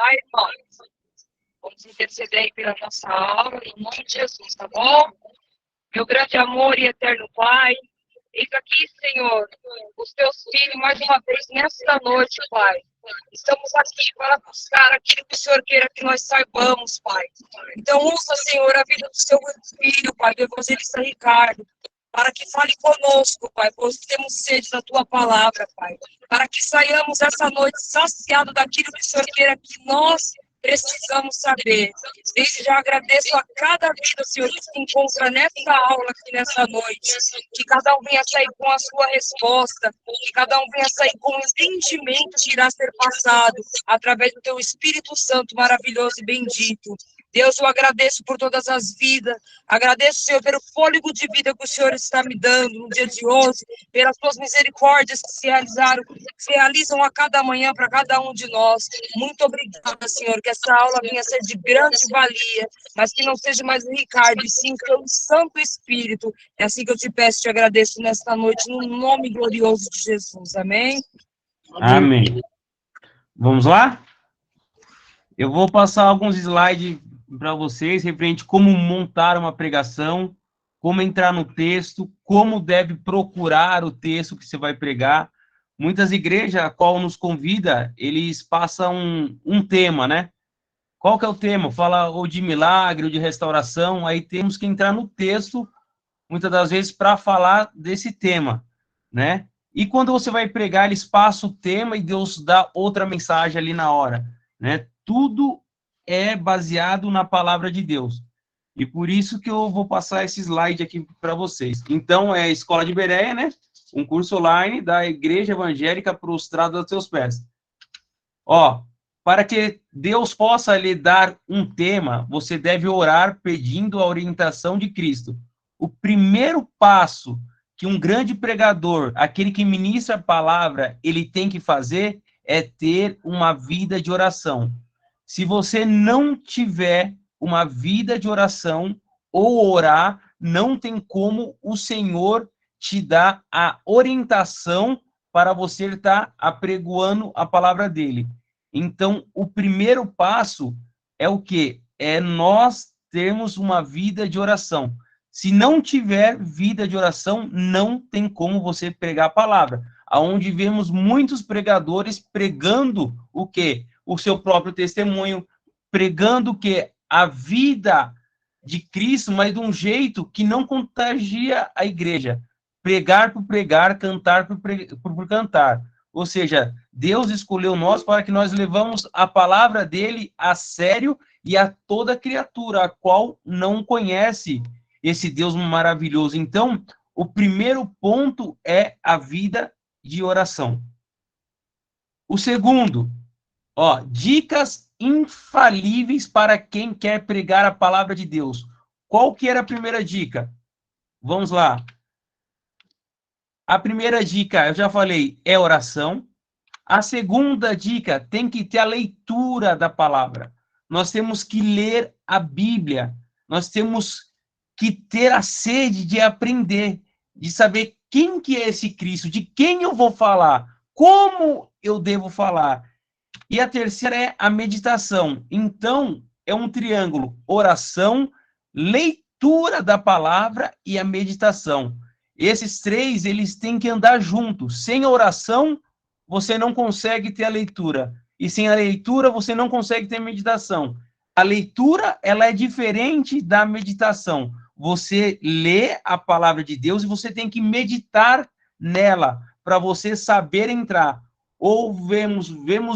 lá, irmãos. Vamos interceder aí pela nossa aula, em nome de Jesus, tá bom? Meu grande amor e eterno Pai, eis aqui, Senhor, os teus filhos, mais uma vez, nesta noite, Pai. Estamos aqui para buscar aquilo que o Senhor queira que nós saibamos, Pai. Então, usa, Senhor, a vida do seu filho, Pai, do evangelista Ricardo, para que fale conosco, Pai, pois temos sede da tua palavra, Pai. Para que saiamos essa noite saciados daquilo que o Senhor queira que nós precisamos saber. Desde já agradeço a cada vida, Senhor, que se encontra nessa aula aqui nessa noite. Que cada um venha sair com a sua resposta. Que cada um venha sair com o entendimento que irá ser passado através do teu Espírito Santo maravilhoso e bendito. Deus, eu agradeço por todas as vidas. Agradeço, Senhor, pelo fôlego de vida que o Senhor está me dando no dia de hoje, pelas tuas misericórdias que se realizam a cada manhã para cada um de nós. Muito obrigada, Senhor, que essa aula venha a ser de grande valia, mas que não seja mais o Ricardo, e sim pelo Santo Espírito. É assim que eu te peço e te agradeço nesta noite, no nome glorioso de Jesus. Amém? Amém. Vamos lá? Eu vou passar alguns slides para vocês, referente como montar uma pregação, como entrar no texto, como deve procurar o texto que você vai pregar. Muitas igrejas, a qual nos convida, eles passam um tema, né? Qual que é o tema? Fala ou de milagre, ou de restauração, aí temos que entrar no texto, muitas das vezes, para falar desse tema, né? E quando você vai pregar, eles passam o tema e Deus dá outra mensagem ali na hora, né? Tudo é baseado na palavra de Deus. E por isso que eu vou passar esse slide aqui para vocês. Então, é a Escola de Bereia, né? Um curso online da Igreja Evangélica Prostrada aos Seus Pés. Ó, para que Deus possa lhe dar um tema, você deve orar pedindo a orientação de Cristo. O primeiro passo que um grande pregador, aquele que ministra a palavra, ele tem que fazer é ter uma vida de oração. Se você não tiver uma vida de oração ou orar, não tem como o Senhor te dar a orientação para você estar apregoando a palavra dele. Então, o primeiro passo é o quê? É nós termos uma vida de oração. Se não tiver vida de oração, não tem como você pregar a palavra. Aonde vemos muitos pregadores pregando o quê? O seu próprio testemunho, pregando o quê? A vida de Cristo, mas de um jeito que não contagia a igreja. Pregar por pregar, cantar por cantar. Ou seja, Deus escolheu nós para que nós levamos a palavra dele a sério e a toda criatura, a qual não conhece esse Deus maravilhoso. Então, o primeiro ponto é a vida de oração. O segundo, ó, dicas infalíveis para quem quer pregar a palavra de Deus. Qual que era a primeira dica? Vamos lá. A primeira dica, eu já falei, é oração. A segunda dica, tem que ter a leitura da palavra. Nós temos que ler a Bíblia. Nós temos que ter a sede de aprender, de saber quem que é esse Cristo, de quem eu vou falar, como eu devo falar. E a terceira é a meditação. Então, é um triângulo: oração, leitura da palavra e a meditação. Esses três, eles têm que andar juntos. Sem a oração, você não consegue ter a leitura. E sem a leitura, você não consegue ter a meditação. A leitura, ela é diferente da meditação. Você lê a palavra de Deus e você tem que meditar nela para você saber entrar. Ou vemos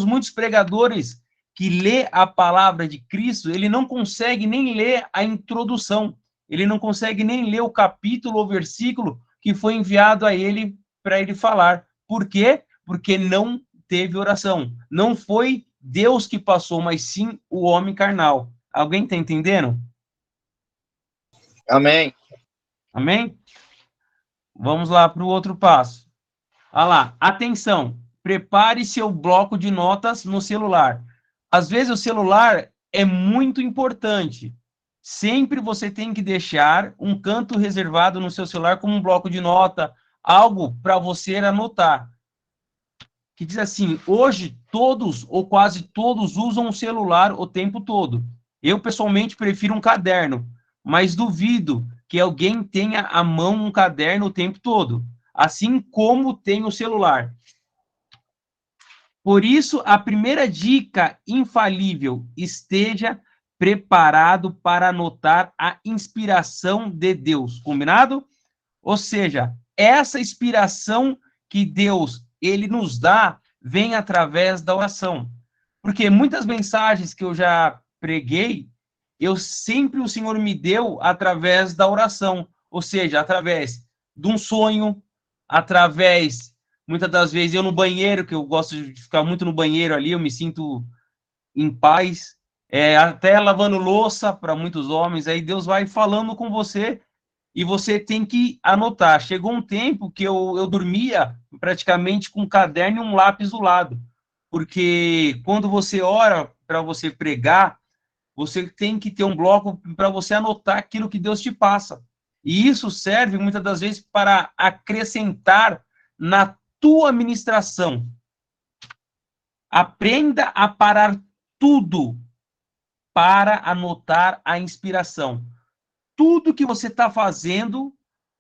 muitos pregadores que lê a palavra de Cristo, ele não consegue nem ler a introdução, ele não consegue nem ler o capítulo ou versículo que foi enviado a ele para ele falar. Por quê? Porque não teve oração. Não foi Deus que passou, mas sim o homem carnal. Alguém está entendendo? Amém. Amém? Vamos lá para o outro passo. Olha lá, atenção, prepare seu bloco de notas no celular. Às vezes o celular é muito importante. Sempre você tem que deixar um canto reservado no seu celular como um bloco de nota, algo para você anotar. que diz assim: hoje todos ou quase todos usam o celular o tempo todo. Eu, pessoalmente, prefiro um caderno, mas duvido que alguém tenha à mão um caderno o tempo todo, assim como tem o celular. Por isso, a primeira dica infalível: esteja preparado para anotar a inspiração de Deus. Combinado? Ou seja, essa inspiração que Deus ele nos dá vem através da oração. Porque muitas mensagens que eu já preguei, o Senhor me deu através da oração, ou seja, através de um sonho, através, muitas das vezes, eu no banheiro, que eu gosto de ficar muito no banheiro ali, eu me sinto em paz, até lavando louça para muitos homens, aí Deus vai falando com você e você tem que anotar. Chegou um tempo que eu dormia praticamente com um caderno e um lápis do lado, porque quando você ora para você pregar, você tem que ter um bloco para você anotar aquilo que Deus te passa. E isso serve muitas das vezes para acrescentar na tua ministração. Aprenda a parar tudo para anotar a inspiração. Tudo que você está fazendo,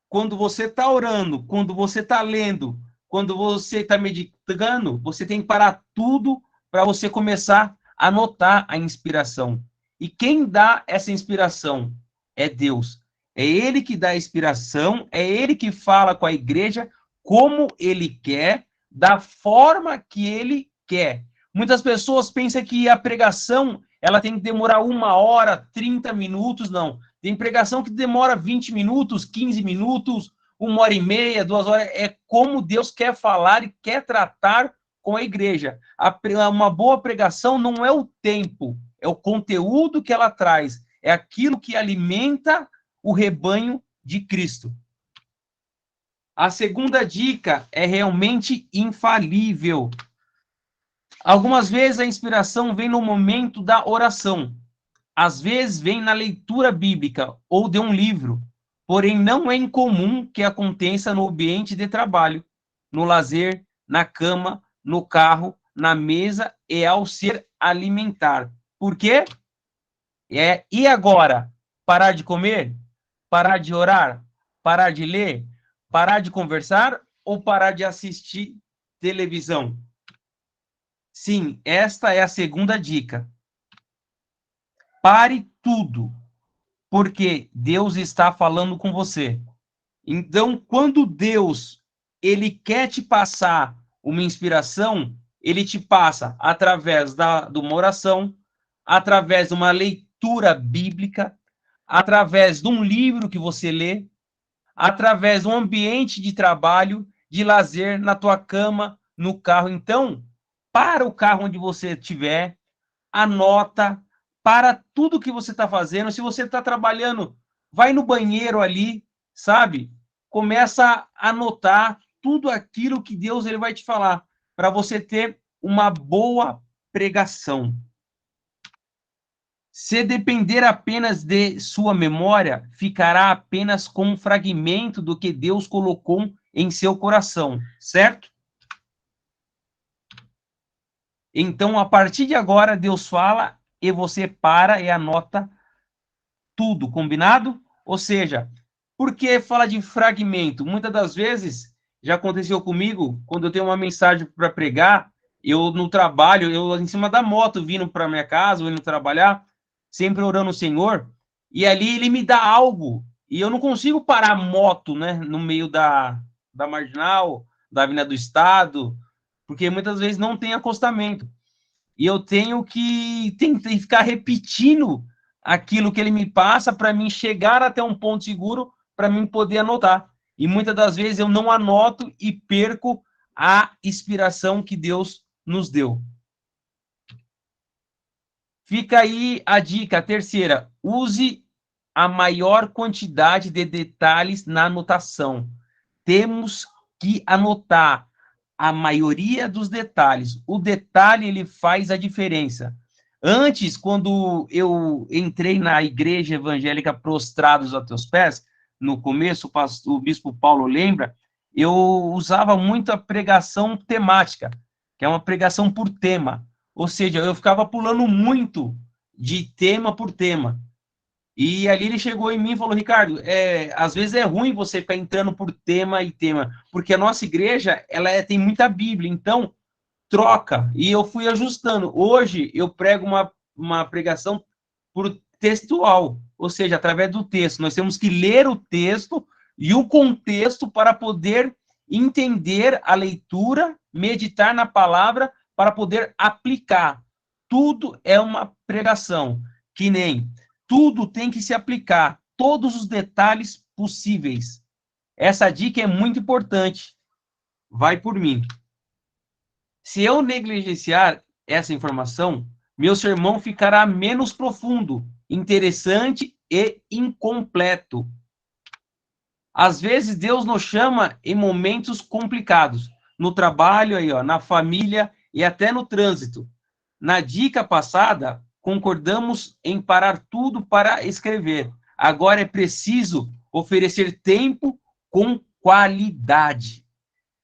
quando você está orando, quando você está lendo, quando você está meditando, você tem que parar tudo para você começar a anotar a inspiração. E quem dá essa inspiração é Deus. É Ele que dá a inspiração, é Ele que fala com a igreja como Ele quer, da forma que Ele quer. Muitas pessoas pensam que a pregação ela tem que demorar 1 hora, 30 minutos, não. Tem pregação que demora 20 minutos, 15 minutos, 1 hora e meia, 2 horas. É como Deus quer falar e quer tratar com a igreja. Uma boa pregação não é o tempo, é o conteúdo que ela traz. É aquilo que alimenta o rebanho de Cristo. A segunda dica é realmente infalível. Algumas vezes a inspiração vem no momento da oração. Às vezes vem na leitura bíblica ou de um livro, porém não é incomum que aconteça no ambiente de trabalho, no lazer, na cama, no carro, na mesa e ao ser alimentar. Por quê? E agora? Parar de comer? Parar de orar? Parar de ler? Parar de conversar? Ou parar de assistir televisão? Sim, esta é a segunda dica. Pare tudo, porque Deus está falando com você. Então, quando Deus ele quer te passar uma inspiração, ele te passa através de uma oração, através de uma leitura bíblica, através de um livro que você lê, através de um ambiente de trabalho, de lazer, na tua cama, no carro. Então, para o carro onde você estiver, anota, para tudo que você está fazendo. Se você está trabalhando, vai no banheiro ali, sabe? Começa a anotar tudo aquilo que Deus ele vai te falar, para você ter uma boa pregação. Se depender apenas de sua memória, ficará apenas com um fragmento do que Deus colocou em seu coração, certo? Então, a partir de agora, Deus fala e você para e anota tudo, combinado? Ou seja, por que fala de fragmento? Muitas das vezes, já aconteceu comigo, quando eu tenho uma mensagem para pregar, eu no trabalho, eu em cima da moto, vindo para minha casa, ou indo trabalhar, sempre orando o Senhor, e ali ele me dá algo, e eu não consigo parar a moto, né, no meio da Marginal, da Avenida do Estado, porque muitas vezes não tem acostamento. E eu tenho que ficar repetindo aquilo que ele me passa para mim chegar até um ponto seguro para mim poder anotar. E muitas das vezes eu não anoto e perco a inspiração que Deus nos deu. Fica aí a dica, a terceira. Use a maior quantidade de detalhes na anotação. Temos que anotar a maioria dos detalhes. O detalhe, ele faz a diferença. Antes, quando eu entrei na igreja evangélica Prostrados a Teus Pés, no começo, o bispo Paulo lembra, eu usava muito a pregação temática. que é uma pregação por tema. Ou seja, eu ficava pulando muito de tema por tema. E ali ele chegou em mim e falou, Ricardo, às vezes é ruim você ficar entrando por tema e tema, porque a nossa igreja, tem muita Bíblia, então troca. E eu fui ajustando. Hoje eu prego uma pregação por textual, ou seja, através do texto. Nós temos que ler o texto e o contexto para poder entender a leitura, meditar na palavra, para poder aplicar. Tudo é uma pregação, que nem tudo tem que se aplicar, todos os detalhes possíveis. Essa dica é muito importante. Vai por mim. Se eu negligenciar essa informação, meu sermão ficará menos profundo, interessante e incompleto. Às vezes, Deus nos chama em momentos complicados, no trabalho, aí, ó, na família e até no trânsito. Na dica passada, concordamos em parar tudo para escrever. Agora é preciso oferecer tempo com qualidade.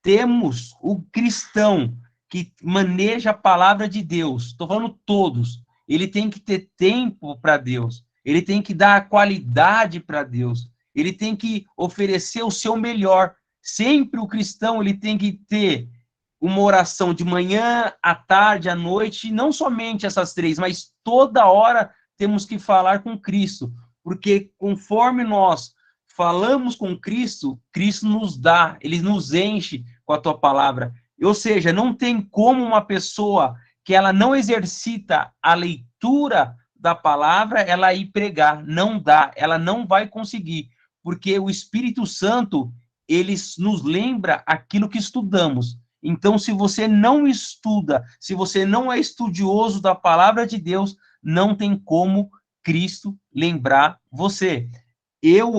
Temos o cristão que maneja a palavra de Deus, estou falando todos, ele tem que ter tempo para Deus, ele tem que dar qualidade para Deus, ele tem que oferecer o seu melhor. Sempre o cristão ele tem que ter uma oração de manhã, à tarde, à noite, não somente essas três, mas toda hora temos que falar com Cristo, porque conforme nós falamos com Cristo, Cristo nos dá, ele nos enche com a tua palavra. Ou seja, não tem como uma pessoa que ela não exercita a leitura da palavra, ela ir pregar. Não dá, ela não vai conseguir, porque o Espírito Santo, ele nos lembra aquilo que estudamos. Então, se você não estuda, se você não é estudioso da palavra de Deus, não tem como Cristo lembrar você.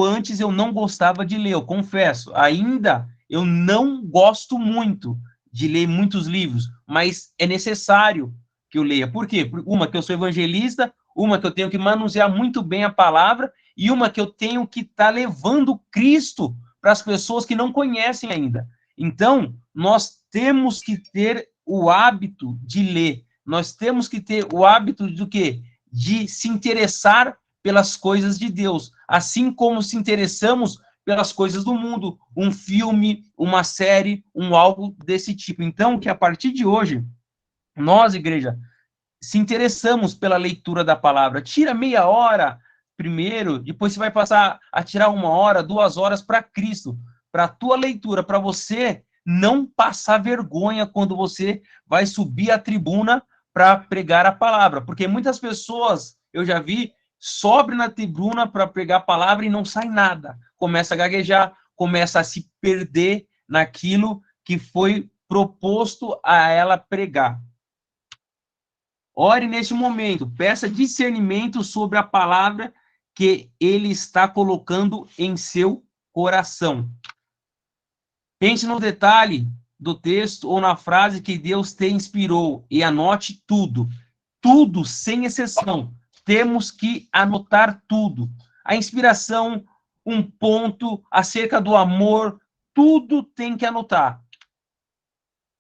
Antes eu não gostava de ler, eu confesso. Ainda eu não gosto muito de ler muitos livros, mas é necessário que eu leia. Por quê? Uma, que eu sou evangelista, uma, que eu tenho que manusear muito bem a palavra, e uma, que eu tenho que estar levando Cristo para as pessoas que não conhecem ainda. Então, nós temos que ter o hábito de ler. Nós temos que ter o hábito do quê? De se interessar pelas coisas de Deus, assim como se interessamos pelas coisas do mundo, um filme, uma série, algo desse tipo. Então, que a partir de hoje, nós, igreja, se interessamos pela leitura da palavra. Tira meia hora primeiro, depois você vai passar a tirar 1 hora, 2 horas para Cristo, para a tua leitura, para você não passar vergonha quando você vai subir a tribuna para pregar a palavra, porque muitas pessoas, eu já vi, sobe na tribuna para pregar a palavra e não sai nada, começa a gaguejar, começa a se perder naquilo que foi proposto a ela pregar. Ore neste momento, peça discernimento sobre a palavra que ele está colocando em seu coração. Pense no detalhe do texto ou na frase que Deus te inspirou e anote tudo. Tudo, sem exceção. Temos que anotar tudo. A inspiração, um ponto acerca do amor, tudo tem que anotar.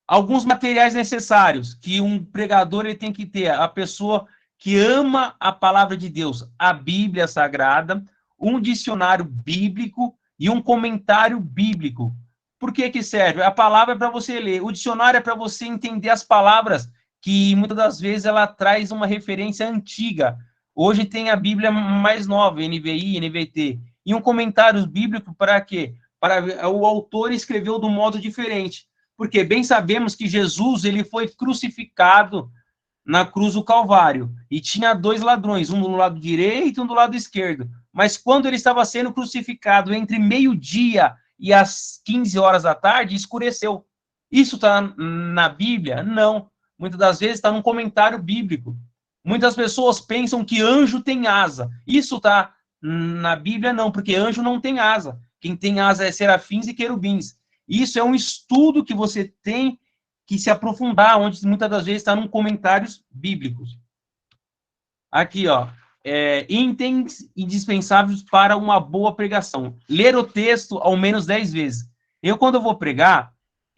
Alguns materiais necessários que um pregador ele tem que ter, a pessoa que ama a palavra de Deus, a Bíblia Sagrada, um dicionário bíblico e um comentário bíblico. Por que que serve? A palavra é para você ler, o dicionário é para você entender as palavras, que muitas das vezes ela traz uma referência antiga. Hoje tem a Bíblia mais nova, NVI, NVT. E um comentário bíblico para quê? Para o autor escreveu de um modo diferente. Porque bem sabemos que Jesus ele foi crucificado na cruz do Calvário, e tinha 2 ladrões, um do lado direito e um do lado esquerdo. Mas quando ele estava sendo crucificado, entre meio-dia e as 15 horas da tarde, escureceu. Isso está na Bíblia? Não. Muitas das vezes está num comentário bíblico. Muitas pessoas pensam que anjo tem asa. Isso está na Bíblia? Não, porque anjo não tem asa. Quem tem asa é serafins e querubins. Isso é um estudo que você tem que se aprofundar, onde muitas das vezes está em comentários bíblicos. Aqui, ó, itens indispensáveis para uma boa pregação. Ler o texto ao menos 10 vezes. Quando eu vou pregar,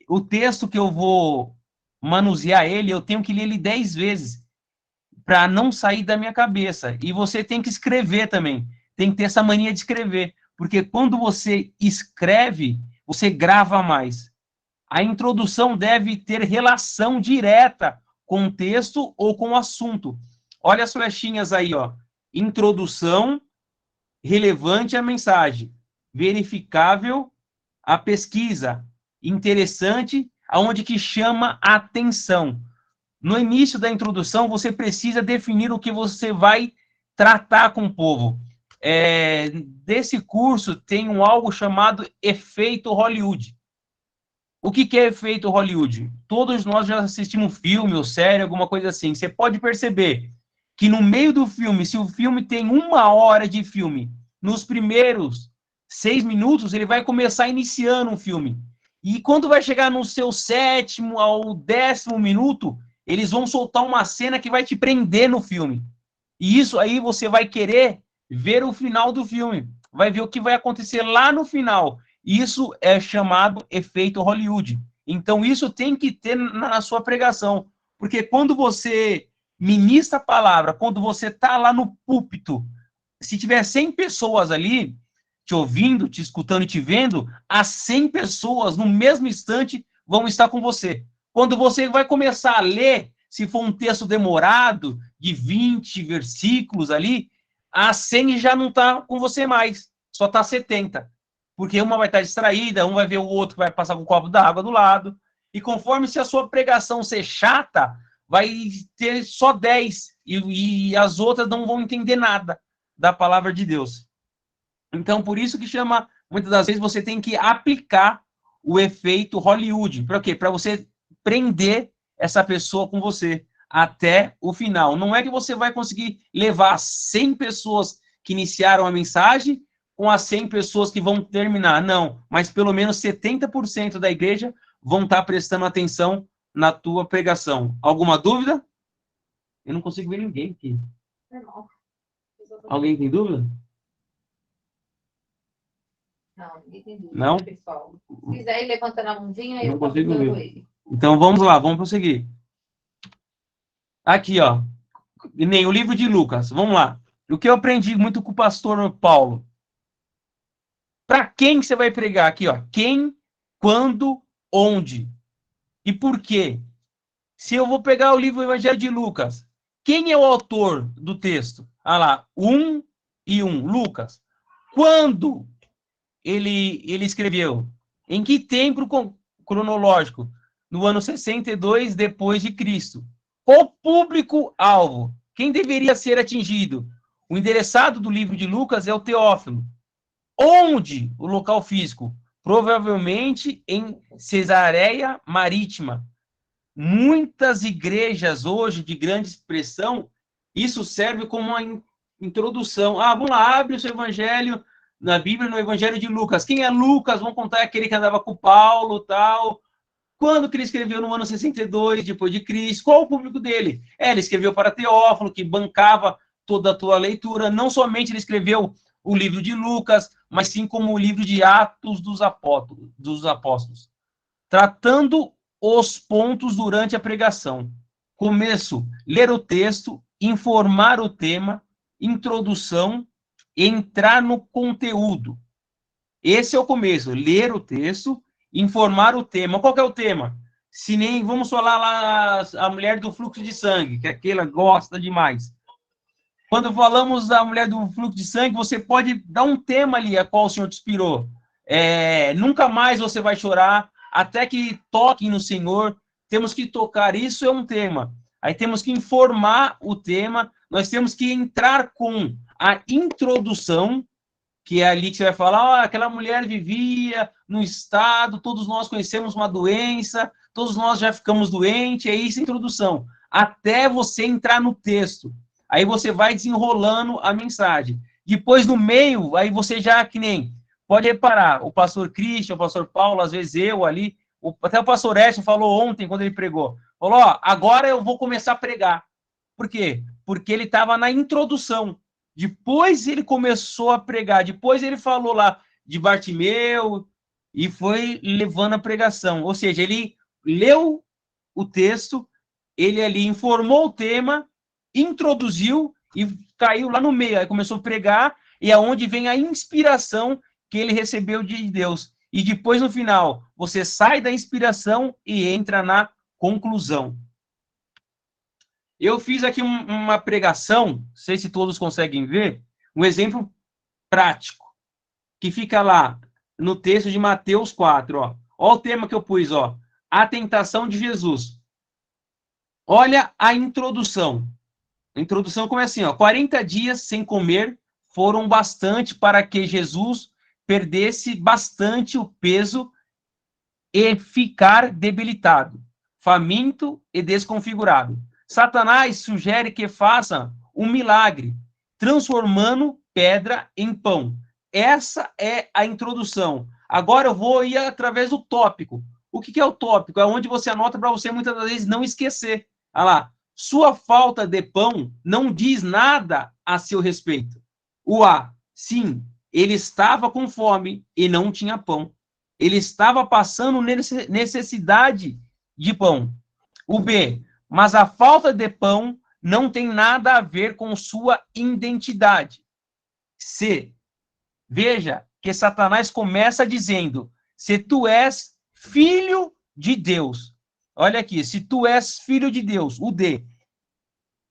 o texto que eu vou manusear ele, eu tenho que ler ele 10 vezes para não sair da minha cabeça. E você tem que escrever também. Tem que ter essa mania de escrever. Porque quando você escreve, você grava mais. A introdução deve ter relação direta com o texto ou com o assunto. Olha as flechinhas aí, ó. Introdução, relevante à mensagem, verificável a pesquisa, interessante, aonde que chama a atenção. No início da introdução, você precisa definir o que você vai tratar com o povo. Desse curso tem algo chamado efeito Hollywood. O que é efeito Hollywood? Todos nós já assistimos filme ou série, alguma coisa assim. Você pode perceber que no meio do filme, se o filme tem 1 hora de filme, nos primeiros 6 minutos, ele vai começar iniciando um filme. E quando vai chegar no seu 7º ao 10º minuto, eles vão soltar uma cena que vai te prender no filme. E isso aí você vai querer ver o final do filme. Vai ver o que vai acontecer lá no final. Isso é chamado efeito Hollywood. Então, isso tem que ter na sua pregação. Porque quando você ministra a palavra, quando você está lá no púlpito, se tiver 100 pessoas ali, te ouvindo, te escutando e te vendo, as 100 pessoas, no mesmo instante, vão estar com você. Quando você vai começar a ler, se for um texto demorado, de 20 versículos ali, a 100 já não está com você mais, só está 70. Porque uma vai estar distraída, um vai ver o outro que vai passar com um copo d'água do lado. E conforme se a sua pregação ser chata, vai ter só 10. E as outras não vão entender nada da palavra de Deus. Então, por isso que chama, muitas das vezes, você tem que aplicar o efeito Hollywood. Para quê? Para você prender essa pessoa com você até o final. Não é que você vai conseguir levar 100 pessoas que iniciaram a mensagem com as 100 pessoas que vão terminar. Não, mas pelo menos 70% da igreja vão estar prestando atenção na tua pregação. Alguma dúvida? Eu não consigo ver ninguém aqui. Alguém tem dúvida? Não, ninguém tem dúvida, não? Pessoal. Se quiser ir levantando a mãozinha, não eu consigo ver ele. Então vamos lá, vamos prosseguir. Aqui, ó. Nem o livro de Lucas. Vamos lá. O que eu aprendi muito com o pastor Paulo. Para quem você vai pregar aqui, ó? Quem, quando, onde e por quê? Se eu vou pegar o livro do Evangelho de Lucas, quem é o autor do texto? Ah lá, 1 e 1, Lucas. Quando ele escreveu? Em que tempo cronológico? No ano 62 depois de Cristo. O público-alvo. Quem deveria ser atingido? O endereçado do livro de Lucas é o Teófilo. Onde o local físico? Provavelmente em Cesareia Marítima. Muitas igrejas hoje de grande expressão, isso serve como uma introdução. Vamos lá, abre o seu evangelho na Bíblia, no evangelho de Lucas. Quem é Lucas? Vamos contar aquele que andava com Paulo, tal. Quando que ele escreveu? No ano 62, depois de Cristo. Qual o público dele? Ele escreveu para Teófilo, que bancava toda a tua leitura. Não somente ele escreveu o livro de Lucas, mas sim como o livro de Atos dos Apóstolos. Tratando os pontos durante a pregação. Começo, ler o texto, informar o tema, introdução, entrar no conteúdo. Esse é o começo, ler o texto, informar o tema. Qual que é o tema? Se nem, vamos falar lá a mulher do fluxo de sangue, que aquela gosta demais. Quando falamos da mulher do fluxo de sangue, você pode dar um tema ali a qual o Senhor te inspirou. Nunca mais você vai chorar, até que toquem no Senhor. Temos que tocar, isso é um tema. Aí temos que informar o tema, nós temos que entrar com a introdução, que é ali que você vai falar, aquela mulher vivia no estado, todos nós conhecemos uma doença, todos nós já ficamos doentes, é isso a introdução. Até você entrar no texto. Aí você vai desenrolando a mensagem. Depois, no meio, aí você já, que nem, pode reparar, o pastor Christian, o pastor Paulo, às vezes eu ali, até o pastor Edson falou ontem, quando ele pregou, falou, agora eu vou começar a pregar. Por quê? Porque ele estava na introdução. Depois ele começou a pregar, depois ele falou lá de Bartimeu e foi levando a pregação. Ou seja, ele leu o texto, ele ali informou o tema, introduziu e caiu lá no meio. Aí começou a pregar, e é onde vem a inspiração que ele recebeu de Deus. E depois, no final, você sai da inspiração e entra na conclusão. Eu fiz aqui uma pregação, não sei se todos conseguem ver, um exemplo prático, que fica lá no texto de Mateus 4, ó. Olha o tema que eu pus, ó. A tentação de Jesus. Olha a introdução. A introdução começa assim, ó. 40 dias sem comer foram bastante para que Jesus perdesse bastante o peso e ficar debilitado, faminto e desconfigurado. Satanás sugere que faça um milagre, transformando pedra em pão. Essa é a introdução. Agora eu vou ir através do tópico. O que é o tópico? É onde você anota para você muitas das vezes não esquecer. Olha lá. Sua falta de pão não diz nada a seu respeito. O A, sim, ele estava com fome e não tinha pão. Ele estava passando necessidade de pão. O B, mas a falta de pão não tem nada a ver com sua identidade. C, veja que Satanás começa dizendo, se tu és filho de Deus. Olha aqui, se tu és filho de Deus. O D,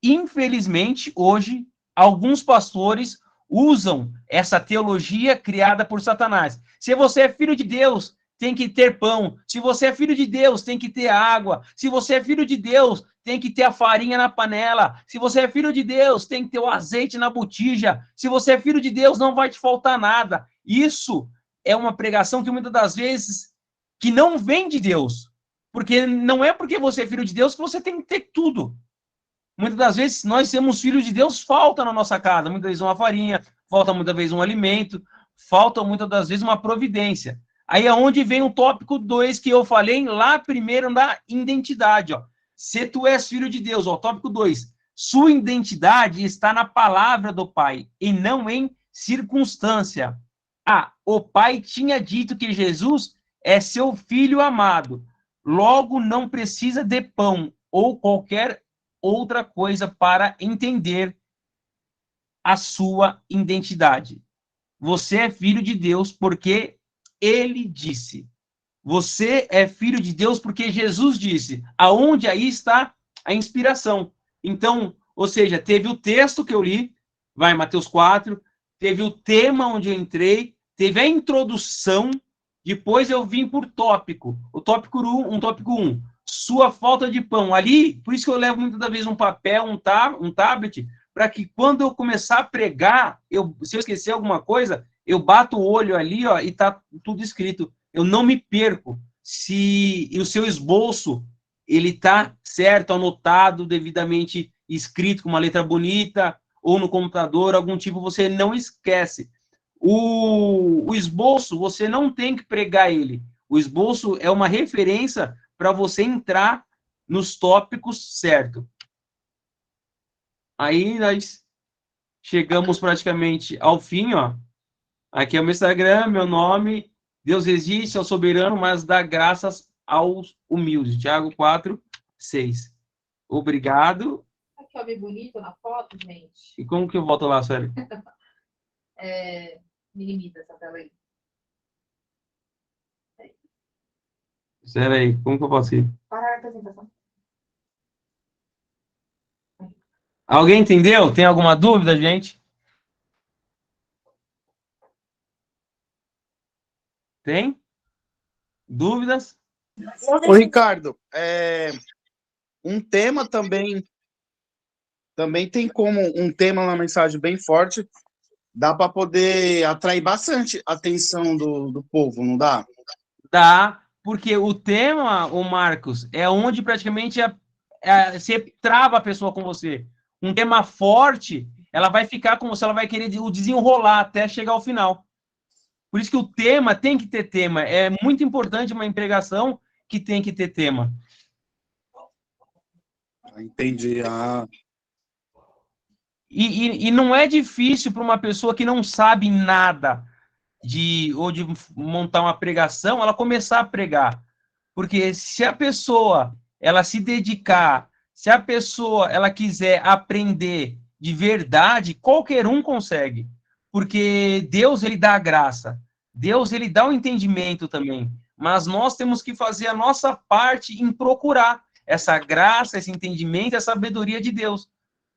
infelizmente, hoje, alguns pastores usam essa teologia criada por Satanás. Se você é filho de Deus, tem que ter pão. Se você é filho de Deus, tem que ter água. Se você é filho de Deus, tem que ter a farinha na panela. Se você é filho de Deus, tem que ter o azeite na botija. Se você é filho de Deus, não vai te faltar nada. Isso é uma pregação que muitas das vezes que não vem de Deus. Porque não é porque você é filho de Deus que você tem que ter tudo. Muitas das vezes, nós temos filhos de Deus, falta na nossa casa. Muitas vezes uma farinha, falta muitas vezes um alimento, falta muitas das vezes uma providência. Aí é onde vem o tópico 2 que eu falei lá primeiro da identidade. Ó. Se tu és filho de Deus, ó, tópico 2. Sua identidade está na palavra do Pai e não em circunstância. Ah, o Pai tinha dito que Jesus é seu filho amado. Logo, não precisa de pão ou qualquer outra coisa para entender a sua identidade. Você é filho de Deus porque ele disse. Você é filho de Deus porque Jesus disse. Aonde aí está a inspiração. Então, ou seja, teve o texto que eu li, vai, Mateus 4, teve o tema onde eu entrei, teve a introdução, depois eu vim por tópico. O tópico 1, sua falta de pão. Ali, por isso que eu levo muitas das vezes um papel, um tablet, para que quando eu começar a pregar, se eu esquecer alguma coisa, eu bato o olho ali, ó, e tá tudo escrito. Eu não me perco. Se o seu esboço, ele tá certo, anotado, devidamente escrito com uma letra bonita, ou no computador, algum tipo, você não esquece. O esboço, você não tem que pregar ele. O esboço é uma referência para você entrar nos tópicos certo. Aí nós chegamos praticamente ao fim, ó. Aqui é o meu Instagram, meu nome. Deus existe, é o soberano, mas dá graças aos humildes. Tiago 4, 6. Obrigado. Aqui, ó, bem bonito na foto, gente. E como que eu volto lá, Sueli? Me limita essa tela aí. Espera aí, como que eu posso ir? Para a apresentação. Alguém entendeu? Tem alguma dúvida, gente? Tem? Dúvidas? Ô, Ricardo, um tema também tem como um tema, uma mensagem bem forte, dá para poder atrair bastante a atenção do povo, não dá? Dá, porque o tema, o Marcos, é onde praticamente você trava a pessoa com você. Um tema forte, ela vai ficar com você, ela vai querer o desenrolar até chegar ao final. Por isso que o tema tem que ter tema. É muito importante uma pregação que tem que ter tema. Entendi. E não é difícil para uma pessoa que não sabe nada de montar uma pregação, ela começar a pregar. Porque se a pessoa ela se dedicar, se a pessoa ela quiser aprender de verdade, qualquer um consegue. Porque Deus, ele dá a graça. Deus, ele dá o entendimento também. Mas nós temos que fazer a nossa parte em procurar essa graça, esse entendimento, essa sabedoria de Deus.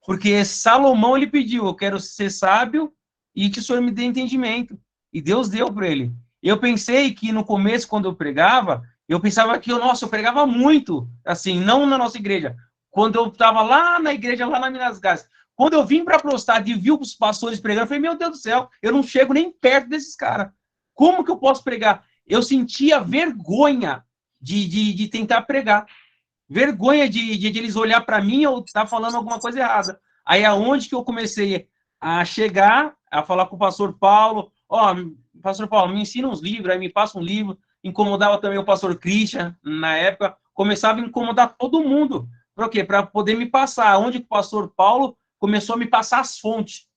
Porque Salomão, ele pediu, eu quero ser sábio e que o Senhor me dê entendimento. E Deus deu para ele. Eu pensei que no começo, quando eu pregava, eu pensava que, nossa, eu pregava muito, assim, não na nossa igreja. Quando eu estava lá na igreja, lá na Minas Gerais, quando eu vim para a Prostad e vi os pastores pregando, eu falei, meu Deus do céu, eu não chego nem perto desses caras. Como que eu posso pregar? Eu sentia vergonha de tentar pregar. Vergonha de eles olhar para mim ou estar falando alguma coisa errada. Aí é onde que eu comecei a chegar, a falar com o pastor Paulo, pastor Paulo, me ensina uns livros, aí me passa um livro. Incomodava também o pastor Christian, na época, começava a incomodar todo mundo. Para quê? Para poder me passar. Onde que o pastor Paulo começou a me passar as fontes.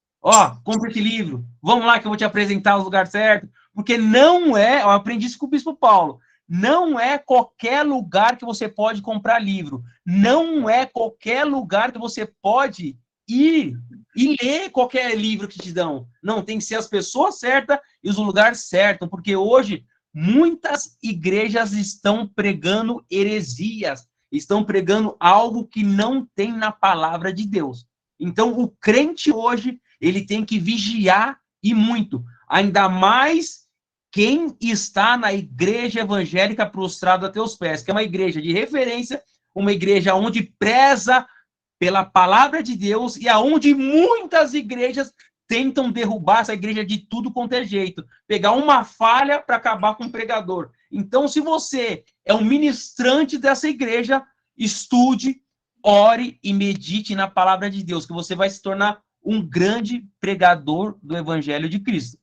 Compra esse livro, vamos lá que eu vou te apresentar os lugares certos. Porque não é, eu aprendi isso com o bispo Paulo, não é qualquer lugar que você pode comprar livro. Não é qualquer lugar que você pode ir e ler qualquer livro que te dão. Não, tem que ser as pessoas certas e os lugares certos, porque hoje muitas igrejas estão pregando heresias, estão pregando algo que não tem na palavra de Deus. Então, o crente hoje, ele tem que vigiar e muito. Ainda mais quem está na igreja evangélica prostrado a teus pés, que é uma igreja de referência, uma igreja onde preza pela palavra de Deus e aonde muitas igrejas tentam derrubar essa igreja de tudo quanto é jeito, pegar uma falha para acabar com o pregador. Então, se você é um ministrante dessa igreja, estude, ore e medite na palavra de Deus, que você vai se tornar um grande pregador do evangelho de Cristo.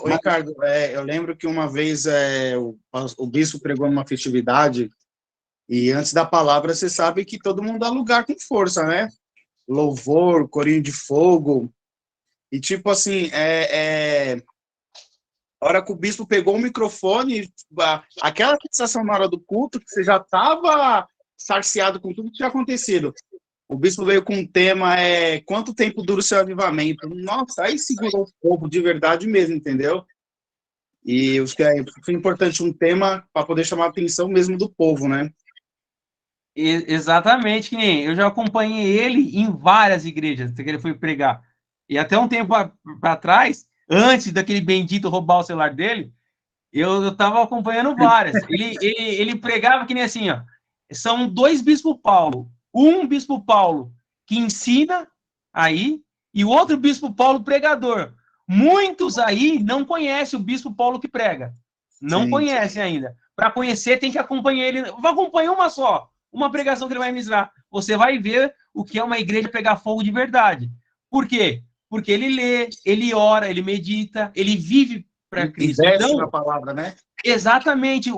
Ricardo, eu lembro que uma vez o bispo pregou numa festividade e antes da palavra você sabe que todo mundo dá lugar com força, né? Louvor, corinho de fogo. E tipo assim, a hora que o bispo pegou o microfone, aquela sensação na hora do culto, que você já estava sarciado com tudo que tinha acontecido. O bispo veio com um tema, quanto tempo dura o seu avivamento? Nossa, aí segurou o povo de verdade mesmo, entendeu? E foi importante um tema para poder chamar a atenção mesmo do povo, né? Exatamente, que nem eu já acompanhei ele em várias igrejas que ele foi pregar. E até um tempo para trás, antes daquele bendito roubar o celular dele, eu estava acompanhando várias. Ele pregava que nem assim, ó, são dois bispo Paulo. Um bispo Paulo que ensina aí, e o outro bispo Paulo pregador. Muitos aí não conhecem o bispo Paulo que prega. Não conhecem ainda. Para conhecer, tem que acompanhar ele. Vai acompanhar uma só, uma pregação que ele vai ministrar. Você vai ver o que é uma igreja pegar fogo de verdade. Por quê? Porque ele lê, ele ora, ele medita, ele vive para Cristo. Investe na palavra, né? Exatamente.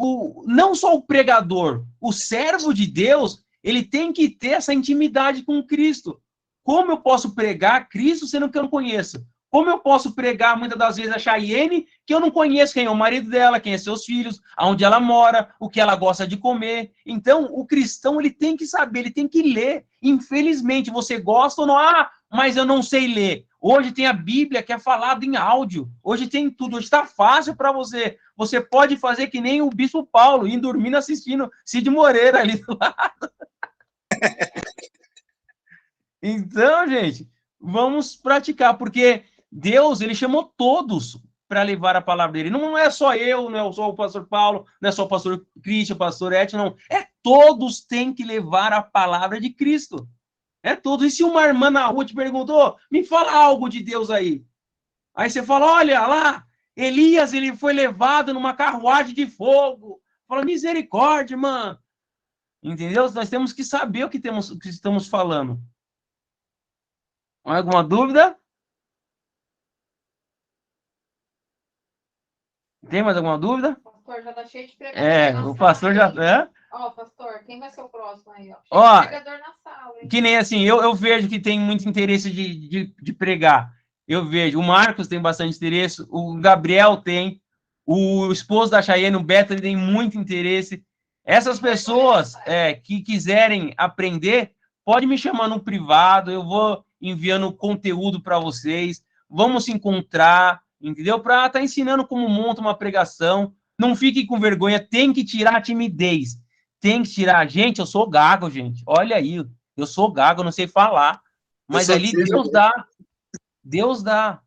Não só o pregador, o servo de Deus, ele tem que ter essa intimidade com Cristo. Como eu posso pregar Cristo sendo que eu não conheço? Como eu posso pregar, muitas das vezes, a Chayenne, que eu não conheço quem é o marido dela, quem é seus filhos, aonde ela mora, o que ela gosta de comer. Então, o cristão, ele tem que saber, ele tem que ler. Infelizmente, você gosta ou não? Mas eu não sei ler. Hoje tem a Bíblia que é falada em áudio. Hoje tem tudo. Hoje está fácil para você. Você pode fazer que nem o bispo Paulo, ir dormindo assistindo Cid Moreira ali do lado. Então, gente, vamos praticar, porque Deus, ele chamou todos para levar a palavra dele. Não é só eu, não é só o pastor Paulo, não é só o pastor Cristian, o pastor Et, não. Todos têm que levar a palavra de Cristo. Todos. E se uma irmã na rua te perguntou, me fala algo de Deus aí. Aí você fala, olha lá, Elias, ele foi levado numa carruagem de fogo. Fala, misericórdia, irmã. Entendeu? Nós temos que saber o que estamos falando. Alguma dúvida? Tem mais alguma dúvida? O pastor já tá cheio de pregador. O pastor já... Pastor, quem vai ser o próximo aí? Pregador na sala, hein? Que nem assim, eu vejo que tem muito interesse de pregar. Eu vejo, o Marcos tem bastante interesse, o Gabriel tem, o esposo da Chayenne, o Beto, ele tem muito interesse. Essas pessoas que quiserem aprender, pode me chamar no privado, eu vou enviando conteúdo para vocês, vamos se encontrar, entendeu? Para estar ensinando como monta uma pregação. Não fique com vergonha, tem que tirar a timidez. Tem que tirar. Gente, eu sou gago, gente. Olha aí, eu sou gago, eu não sei falar. Mas ali Deus dá. Deus dá.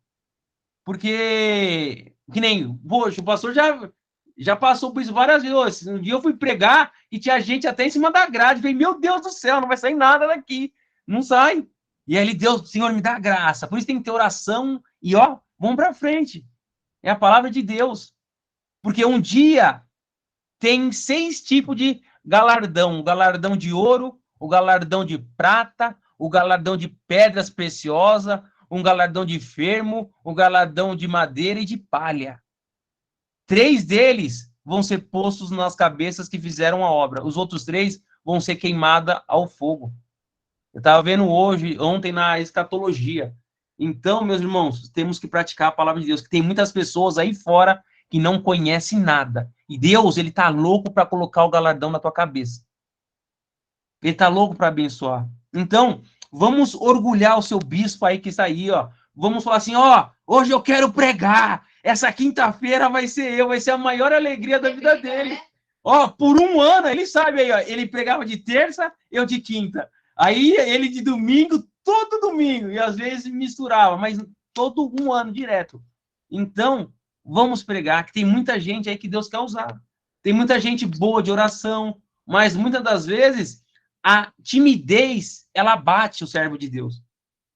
Porque, que nem, poxa, o pastor já passou por isso várias vezes. Um dia eu fui pregar e tinha gente até em cima da grade. Eu falei, meu Deus do céu, não vai sair nada daqui. Não sai. E aí Deus, Senhor, me dá graça. Por isso tem que ter oração e, ó, vamos para frente. É a palavra de Deus. Porque um dia tem 6 tipos de galardão. O galardão de ouro, o galardão de prata, o galardão de pedras preciosas, um galardão de fermo, um galardão de madeira e de palha. 3 deles vão ser postos nas cabeças que fizeram a obra. Os outros 3 vão ser queimados ao fogo. Eu estava vendo ontem na escatologia. Então, meus irmãos, temos que praticar a palavra de Deus, que tem muitas pessoas aí fora que não conhecem nada. E Deus, ele tá louco para colocar o galardão na tua cabeça. Ele tá louco para abençoar. Então, vamos orgulhar o seu bispo aí que está aí, ó. Vamos falar assim, ó, hoje eu quero pregar. Essa quinta-feira vai ser a maior alegria da vida dele. Ó, por um ano, ele sabe aí, ó, ele pregava de terça, eu de quinta. Aí ele de domingo, todo domingo, e às vezes misturava, mas todo um ano direto. Então, vamos pregar, que tem muita gente aí que Deus quer usar. Tem muita gente boa de oração, mas muitas das vezes a timidez, ela abate o servo de Deus.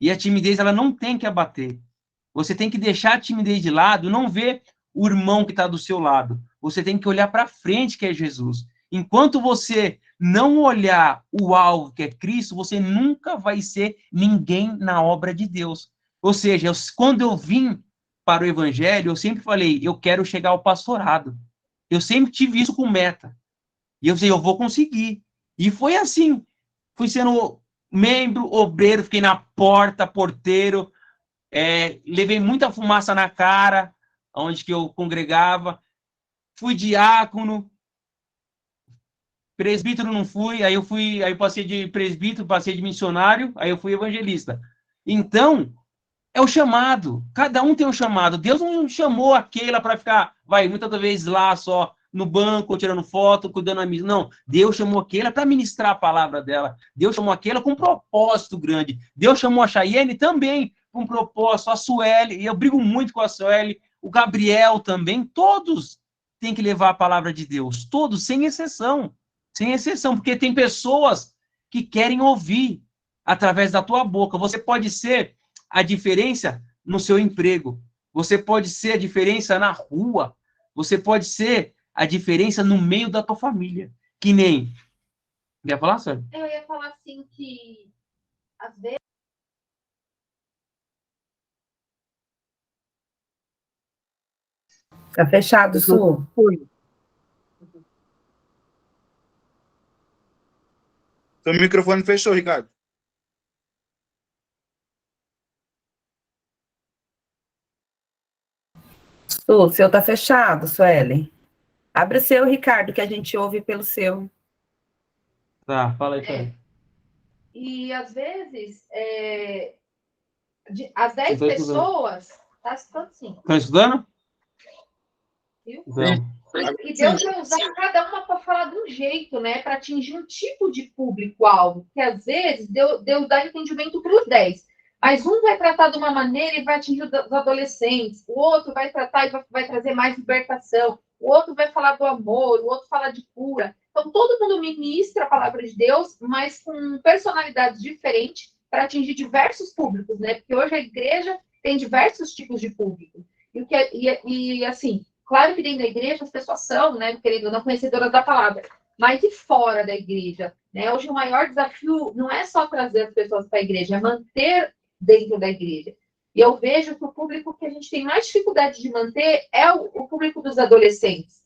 E a timidez, ela não tem que abater. Você tem que deixar a timidez de lado, não ver o irmão que está do seu lado. Você tem que olhar para frente, que é Jesus. Enquanto você não olhar o alvo, que é Cristo, você nunca vai ser ninguém na obra de Deus. Ou seja, quando eu vim para o evangelho, eu sempre falei, eu quero chegar ao pastorado. Eu sempre tive isso com meta. E eu falei, eu vou conseguir. E foi assim. Fui sendo membro, obreiro, fiquei na porta, porteiro, levei muita fumaça na cara, onde que eu congregava. Fui diácono, presbítero não fui, aí eu passei de presbítero, passei de missionário, aí eu fui evangelista. Então, é o chamado. Cada um tem um chamado. Deus não chamou aquela para ficar, muitas vezes lá só no banco, tirando foto, cuidando da missa. Não, Deus chamou aquela para ministrar a palavra dela. Deus chamou aquela com um propósito grande. Deus chamou a Chayenne também com um propósito, a Sueli, e eu brigo muito com a Sueli, o Gabriel também, todos têm que levar a palavra de Deus, todos, sem exceção, porque tem pessoas que querem ouvir através da tua boca. Você pode ser a diferença no seu emprego, você pode ser a diferença na rua, você pode ser a diferença no meio da tua família, que nem... Quer falar, Sérgio? Eu ia falar assim que, às vezes... Tá fechado, Su. Seu microfone fechou, Ricardo. Su, o seu tá fechado, Suelen. Abre o seu, Ricardo, que a gente ouve pelo seu. Tá, fala aí, Sueli. E, às vezes, as 10 pessoas... Tá estudando, sim. Estão estudando? Viu? Então. E Deus vai usar cada uma para falar de um jeito, né? Para atingir um tipo de público-alvo. Que às vezes Deus dá entendimento para os 10. Mas um vai tratar de uma maneira e vai atingir os adolescentes. O outro vai tratar e vai trazer mais libertação. O outro vai falar do amor. O outro fala de cura. Então, todo mundo ministra a palavra de Deus, mas com personalidades diferentes para atingir diversos públicos, né? Porque hoje a igreja tem diversos tipos de público. E assim... Claro que dentro da igreja as pessoas são, né, querendo ou não, conhecedoras da palavra, mas e fora da igreja? Né? Hoje o maior desafio não é só trazer as pessoas para a igreja, é manter dentro da igreja. E eu vejo que o público que a gente tem mais dificuldade de manter é o público dos adolescentes.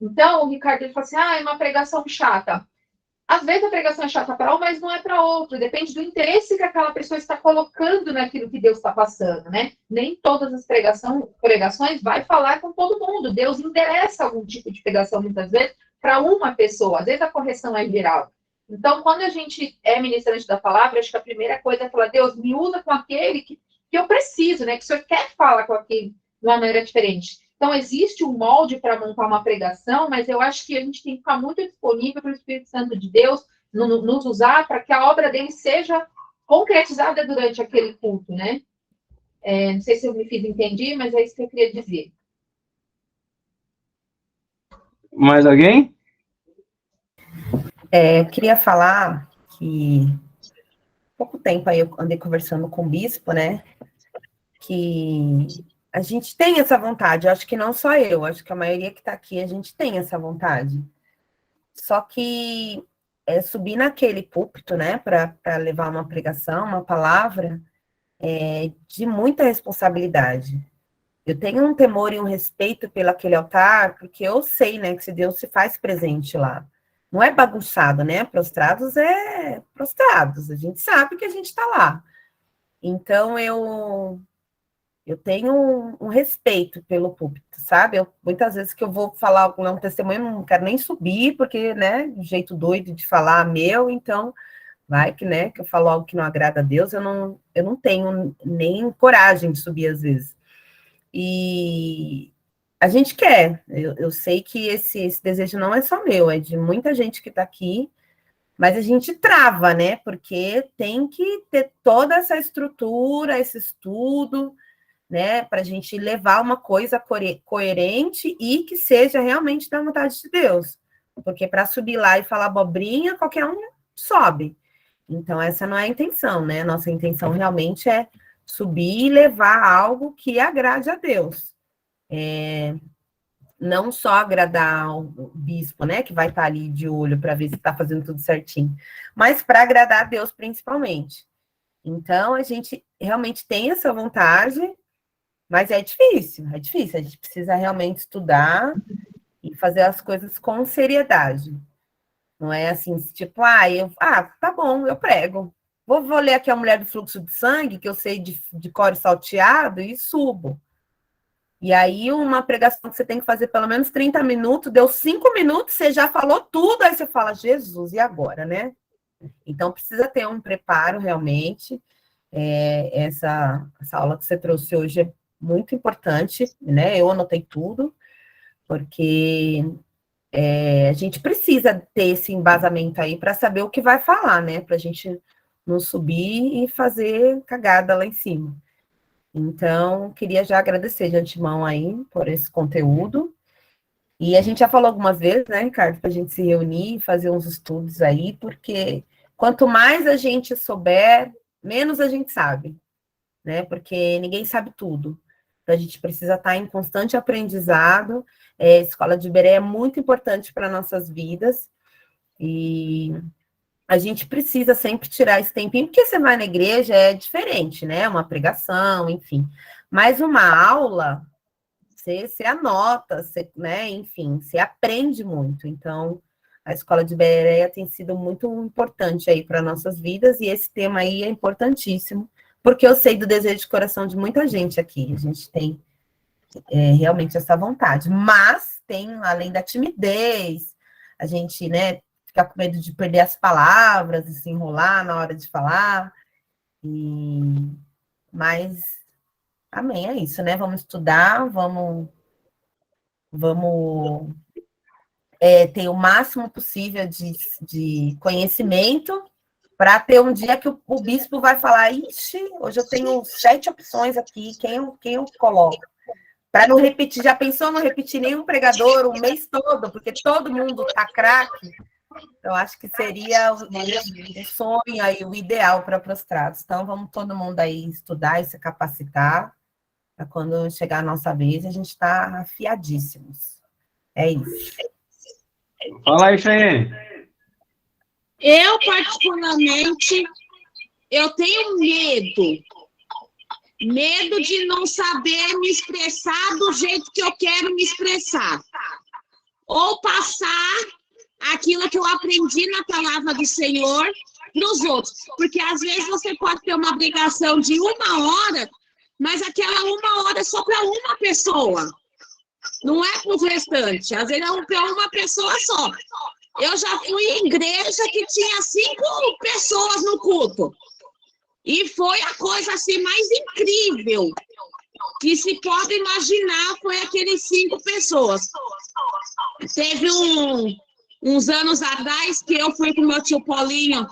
Então, o Ricardo ele fala assim, é uma pregação chata. Às vezes a pregação é chata para um, mas não é para outro. Depende do interesse que aquela pessoa está colocando naquilo que Deus está passando, né? Nem todas as pregações vai falar com todo mundo. Deus endereça algum tipo de pregação, muitas vezes, para uma pessoa, às vezes a correção é geral. Então, quando a gente é ministrante da palavra, acho que a primeira coisa é falar, Deus, me usa com aquele que eu preciso, né? Que o Senhor quer falar com aquele de uma maneira diferente. Então, existe um molde para montar uma pregação, mas eu acho que a gente tem que ficar muito disponível para o Espírito Santo de Deus nos usar para que a obra dele seja concretizada durante aquele culto, né? Não sei se eu me fiz entender, mas é isso que eu queria dizer. Mais alguém? Eu queria falar que há pouco tempo aí eu andei conversando com o bispo, né? Que a gente tem essa vontade, eu acho que não só eu, acho que a maioria que está aqui, a gente tem essa vontade. Só que subir naquele púlpito, né, para levar uma pregação, uma palavra, de muita responsabilidade. Eu tenho um temor e um respeito pelo aquele altar, porque eu sei, né, que se Deus se faz presente lá. Não é bagunçado, né? Prostrados é prostrados. A gente sabe que a gente está lá. Então, eu tenho um respeito pelo púlpito, sabe? Muitas vezes que eu vou falar um testemunho, eu não quero nem subir, porque, né, jeito doido de falar meu, então, vai que, né, que eu falo algo que não agrada a Deus, eu não tenho nem coragem de subir às vezes. E a gente quer, eu sei que esse desejo não é só meu, é de muita gente que está aqui, mas a gente trava, né? Porque tem que ter toda essa estrutura, esse estudo, né? Para a gente levar uma coisa coerente e que seja realmente da vontade de Deus. Porque para subir lá e falar abobrinha, qualquer um sobe. Então, essa não é a intenção, né? Nossa intenção realmente é subir e levar algo que agrade a Deus. Não só agradar o bispo, né, que vai estar ali de olho para ver se está fazendo tudo certinho, mas para agradar a Deus principalmente. Então, a gente realmente tem essa vontade, mas é difícil, a gente precisa realmente estudar e fazer as coisas com seriedade. Não é assim, tipo, tá bom, eu prego. Vou ler aqui a Mulher do Fluxo de Sangue, que eu sei de cor e salteado, e subo. E aí, uma pregação que você tem que fazer pelo menos 30 minutos, deu 5 minutos, você já falou tudo, aí você fala, Jesus, e agora, né? Então, precisa ter um preparo, realmente. Essa aula que você trouxe hoje é muito importante, né? Eu anotei tudo, porque a gente precisa ter esse embasamento aí para saber o que vai falar, né? Para a gente não subir e fazer cagada lá em cima. Então, queria já agradecer de antemão aí por esse conteúdo. E a gente já falou algumas vezes, né, Ricardo, para a gente se reunir e fazer uns estudos aí, porque quanto mais a gente souber, menos a gente sabe, né? Porque ninguém sabe tudo. Então, a gente precisa estar em constante aprendizado. A Escola de Iberê é muito importante para nossas vidas. E a gente precisa sempre tirar esse tempinho, porque você vai na igreja, é diferente, né? Uma pregação, enfim. Mas uma aula, você anota, né? Enfim, você aprende muito. Então, a Escola de Bereia tem sido muito importante aí para nossas vidas, e esse tema aí é importantíssimo, porque eu sei do desejo de coração de muita gente aqui. A gente tem realmente essa vontade. Mas tem, além da timidez, a gente, né, ficar com medo de perder as palavras e se enrolar na hora de falar. Mas, amém, é isso, né? Vamos estudar, vamos ter o máximo possível de conhecimento para ter um dia que o bispo vai falar, ixi, hoje eu tenho 7 opções aqui, quem eu coloco? Para não repetir, já pensou não repetir nenhum pregador o mês todo, porque todo mundo tá craque? Eu acho que seria o sonho aí, o ideal para prostrados. Então, vamos todo mundo aí estudar e se capacitar, para quando chegar a nossa vez, a gente está afiadíssimos. É isso. Fala aí, Cheyenne. Eu, particularmente, eu tenho medo de não saber me expressar do jeito que eu quero me expressar. Ou passar aquilo que eu aprendi na palavra do Senhor para os outros. Porque, às vezes, você pode ter uma pregação de 1 hora, mas aquela 1 hora é só para uma pessoa. Não é para os restantes. Às vezes é para uma pessoa só. Eu já fui em igreja que tinha 5 pessoas no culto. E foi a coisa assim mais incrível que se pode imaginar, foi aqueles 5 pessoas. Teve uns anos atrás que eu fui com meu tio Paulinho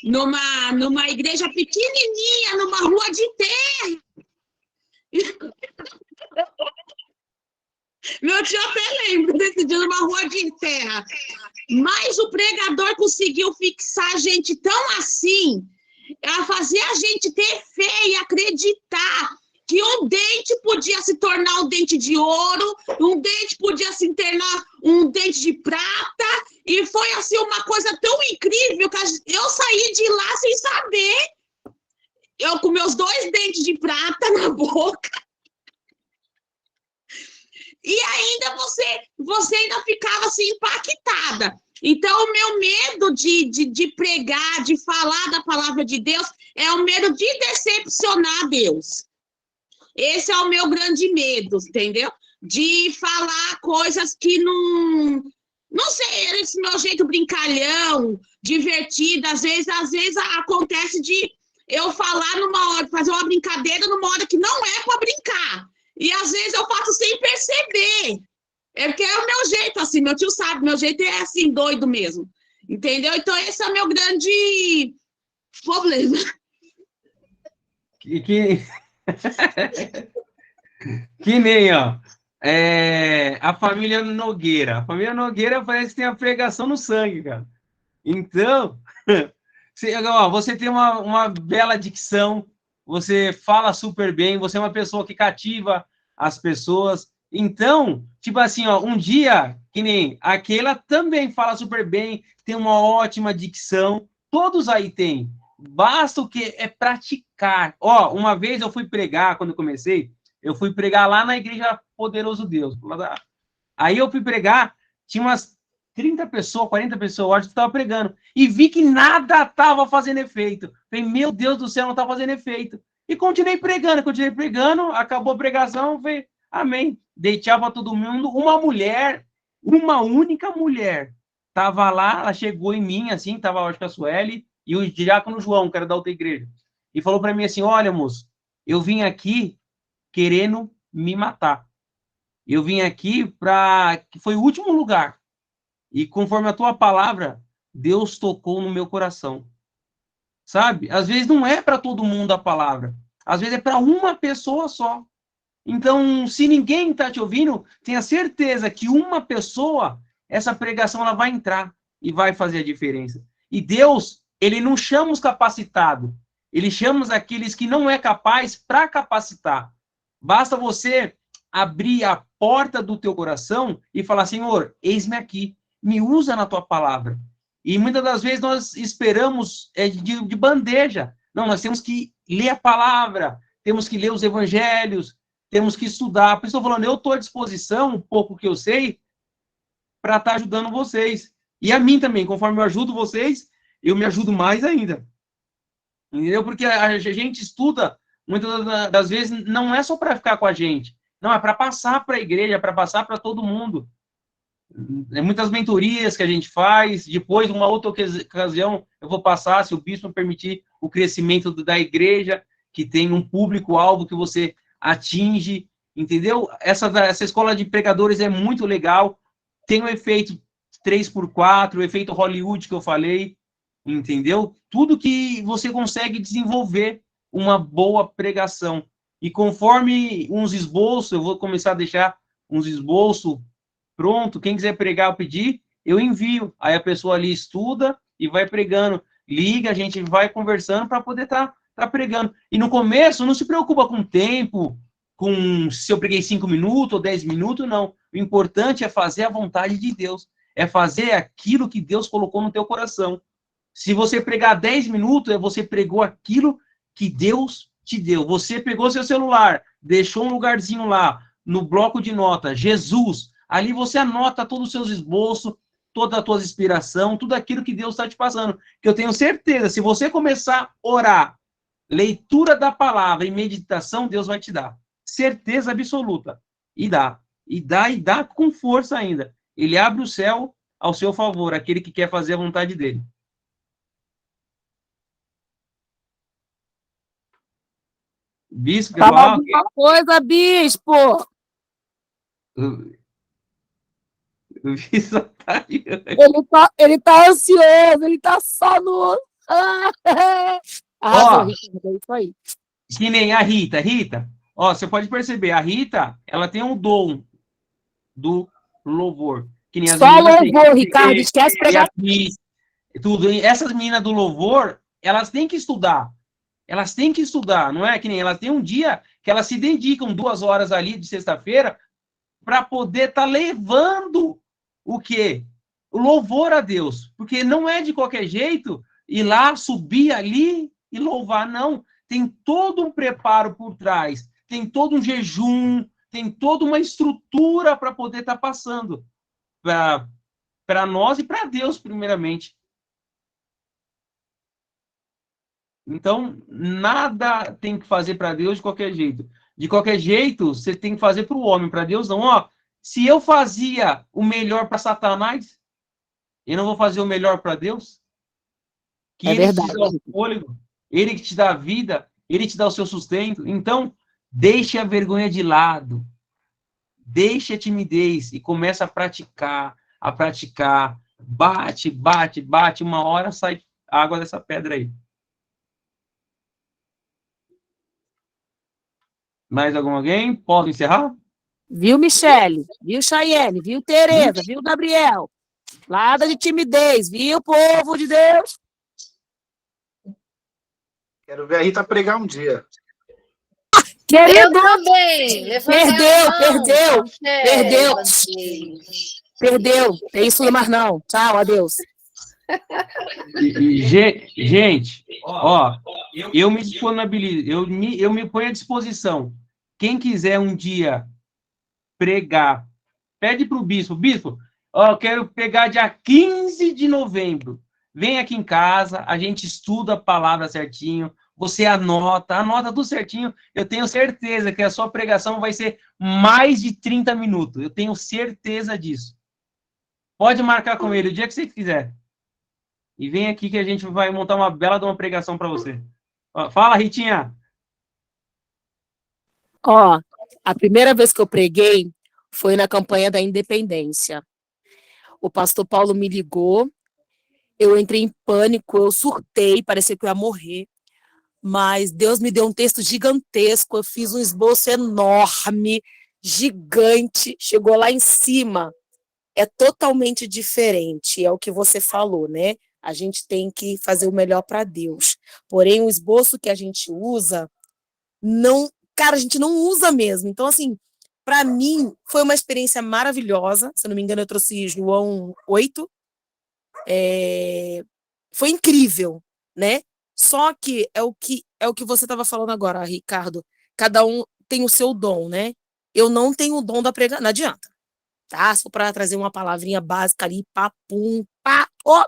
numa igreja pequenininha, numa rua de terra. Meu tio até lembra desse dia, numa rua de terra. Mas o pregador conseguiu fixar a gente tão assim, a fazer a gente ter fé e acreditar que um dente podia se tornar um dente de ouro, um dente podia se tornar um dente de prata, e foi assim uma coisa tão incrível que eu saí de lá sem saber, eu com meus 2 dentes de prata na boca, e ainda você ainda ficava assim impactada. Então, o meu medo de pregar, de falar da palavra de Deus, é o medo de decepcionar Deus. Esse é o meu grande medo, entendeu? De falar coisas que não sei, esse meu jeito brincalhão, divertido, às vezes acontece de eu falar numa hora, fazer uma brincadeira numa hora que não é para brincar. E às vezes eu faço sem perceber. É porque é o meu jeito, assim, meu tio sabe, meu jeito é assim, doido mesmo. Entendeu? Então, esse é o meu grande problema. Que nem, ó, a família Nogueira. A família Nogueira parece que tem a pregação no sangue, cara. Então, você tem uma bela dicção, você fala super bem, você é uma pessoa que cativa as pessoas. Então, tipo assim, ó, um dia, que nem aquela também fala super bem, tem uma ótima dicção, todos aí têm. Basta o que é praticar. Ó, uma vez eu fui pregar, quando eu comecei, eu fui pregar lá na Igreja Poderoso Deus. Aí eu fui pregar, tinha umas 30 pessoas, 40 pessoas, eu acho que estava pregando, e vi que nada estava fazendo efeito. Falei, meu Deus do céu, não está fazendo efeito. E continuei pregando, acabou a pregação, falei, amém. Dei tchau para todo mundo. Uma única mulher, estava lá, ela chegou em mim, assim, estava, acho que a Sueli, e o diácono João, que era da outra igreja, e falou para mim assim, olha, moço, eu vim aqui querendo me matar. Eu vim aqui que foi o último lugar. E conforme a tua palavra, Deus tocou no meu coração. Sabe? Às vezes não é para todo mundo a palavra. Às vezes é para uma pessoa só. Então, se ninguém está te ouvindo, tenha certeza que uma pessoa, essa pregação ela vai entrar e vai fazer a diferença. E Deus, ele não chama os capacitados. Ele chama aqueles que não é capaz para capacitar. Basta você abrir a porta do teu coração e falar, Senhor, eis-me aqui, me usa na tua palavra. E muitas das vezes nós esperamos de bandeja. Não, nós temos que ler a palavra, temos que ler os evangelhos, temos que estudar. Por isso eu estou falando, eu estou à disposição, um pouco que eu sei, para estar ajudando vocês. E a mim também, conforme eu ajudo vocês, eu me ajudo mais ainda. Entendeu? Porque a gente estuda, muitas das vezes, não é só para ficar com a gente. Não, é para passar para a igreja, para passar para todo mundo. É muitas mentorias que a gente faz. Depois, uma outra ocasião, eu vou passar, se o bispo permitir, o crescimento da igreja, que tem um público-alvo que você atinge, entendeu? Essa escola de pregadores é muito legal. Tem o efeito 3x4, o efeito Hollywood que eu falei, entendeu? Tudo que você consegue desenvolver uma boa pregação. E conforme uns esboços, eu vou começar a deixar uns esboços pronto, quem quiser pregar ou pedir, eu envio. Aí a pessoa ali estuda e vai pregando. Liga, a gente vai conversando para poder estar pregando. E no começo, não se preocupa com o tempo, com se eu preguei 5 minutos ou 10 minutos, não. O importante é fazer a vontade de Deus. É fazer aquilo que Deus colocou no teu coração. Se você pregar 10 minutos, você pregou aquilo que Deus te deu. Você pegou seu celular, deixou um lugarzinho lá, no bloco de nota, Jesus. Ali você anota todos os seus esboços, toda a tua inspiração, tudo aquilo que Deus está te passando. Que eu tenho certeza, se você começar a orar, leitura da palavra e meditação, Deus vai te dar. Certeza absoluta. E dá. e dá com força ainda. Ele abre o céu ao seu favor, aquele que quer fazer a vontade dele. Bispo, quer Fala falar? alguma coisa, bispo. O bispo tá aí. Ele tá ansioso, ele tá só no. Arrasou, Ricardo, é isso aí. Que nem a Rita. Rita, ó, você pode perceber, a Rita, ela tem um dom do louvor. Que nem as Só meninas têm. louvor, Ricardo, esquece pregar. Tudo. Essas meninas do louvor, elas têm que estudar. Elas têm que estudar, não é que nem elas têm um dia que elas se dedicam 2 horas ali de sexta-feira para poder estar levando o quê? O louvor a Deus. Porque não é de qualquer jeito ir lá, subir ali e louvar, não. Tem todo um preparo por trás, tem todo um jejum, tem toda uma estrutura para poder estar passando para nós e para Deus, primeiramente. Então, nada tem que fazer para Deus de qualquer jeito. De qualquer jeito, você tem que fazer para o homem, para Deus não. Ó, se eu fazia o melhor para Satanás, eu não vou fazer o melhor para Deus? Que É ele verdade. te dá o fôlego, ele que te dá a vida, ele te dá o seu sustento. Então, deixe a vergonha de lado. Deixe a timidez e começa a praticar, a praticar. Bate, bate, bate. Uma hora sai água dessa pedra aí. Mais alguém? Posso encerrar? Viu, Michele? Viu, Chayenne? Viu, Tereza? Viu, Gabriel? Nada de timidez, viu, povo de Deus? Quero ver a Rita pregar um dia. Querido, Eu também. Perdeu. Tem isso mais não. Tchau, adeus. Gente, ó, eu me disponibilizo, eu me ponho à disposição. Quem quiser um dia pregar, pede para o bispo, ó, eu quero pegar dia 15 de novembro. Vem aqui em casa, a gente estuda a palavra certinho, você anota tudo certinho. Eu tenho certeza que a sua pregação vai ser mais de 30 minutos. Eu tenho certeza disso. Pode marcar com ele o dia que você quiser. E vem aqui que a gente vai montar uma bela de uma pregação para você. Ó, fala, Ritinha. Ó, a primeira vez que eu preguei foi na campanha da independência. O pastor Paulo me ligou, eu entrei em pânico, eu surtei, parecia que eu ia morrer. Mas Deus me deu um texto gigantesco, eu fiz um esboço enorme, gigante, chegou lá em cima. É totalmente diferente, é o que você falou, né? A gente tem que fazer o melhor para Deus. Porém, o esboço que a gente usa, não, cara, a gente não usa mesmo. Então, assim, para mim, foi uma experiência maravilhosa. Se eu não me engano, eu trouxe João 8. Foi incrível, né? Só que é o que você estava falando agora, Ricardo. Cada um tem o seu dom, né? Eu não tenho o dom da pregação, não adianta. Tá? Se for para trazer uma palavrinha básica ali, papum, pá, oh,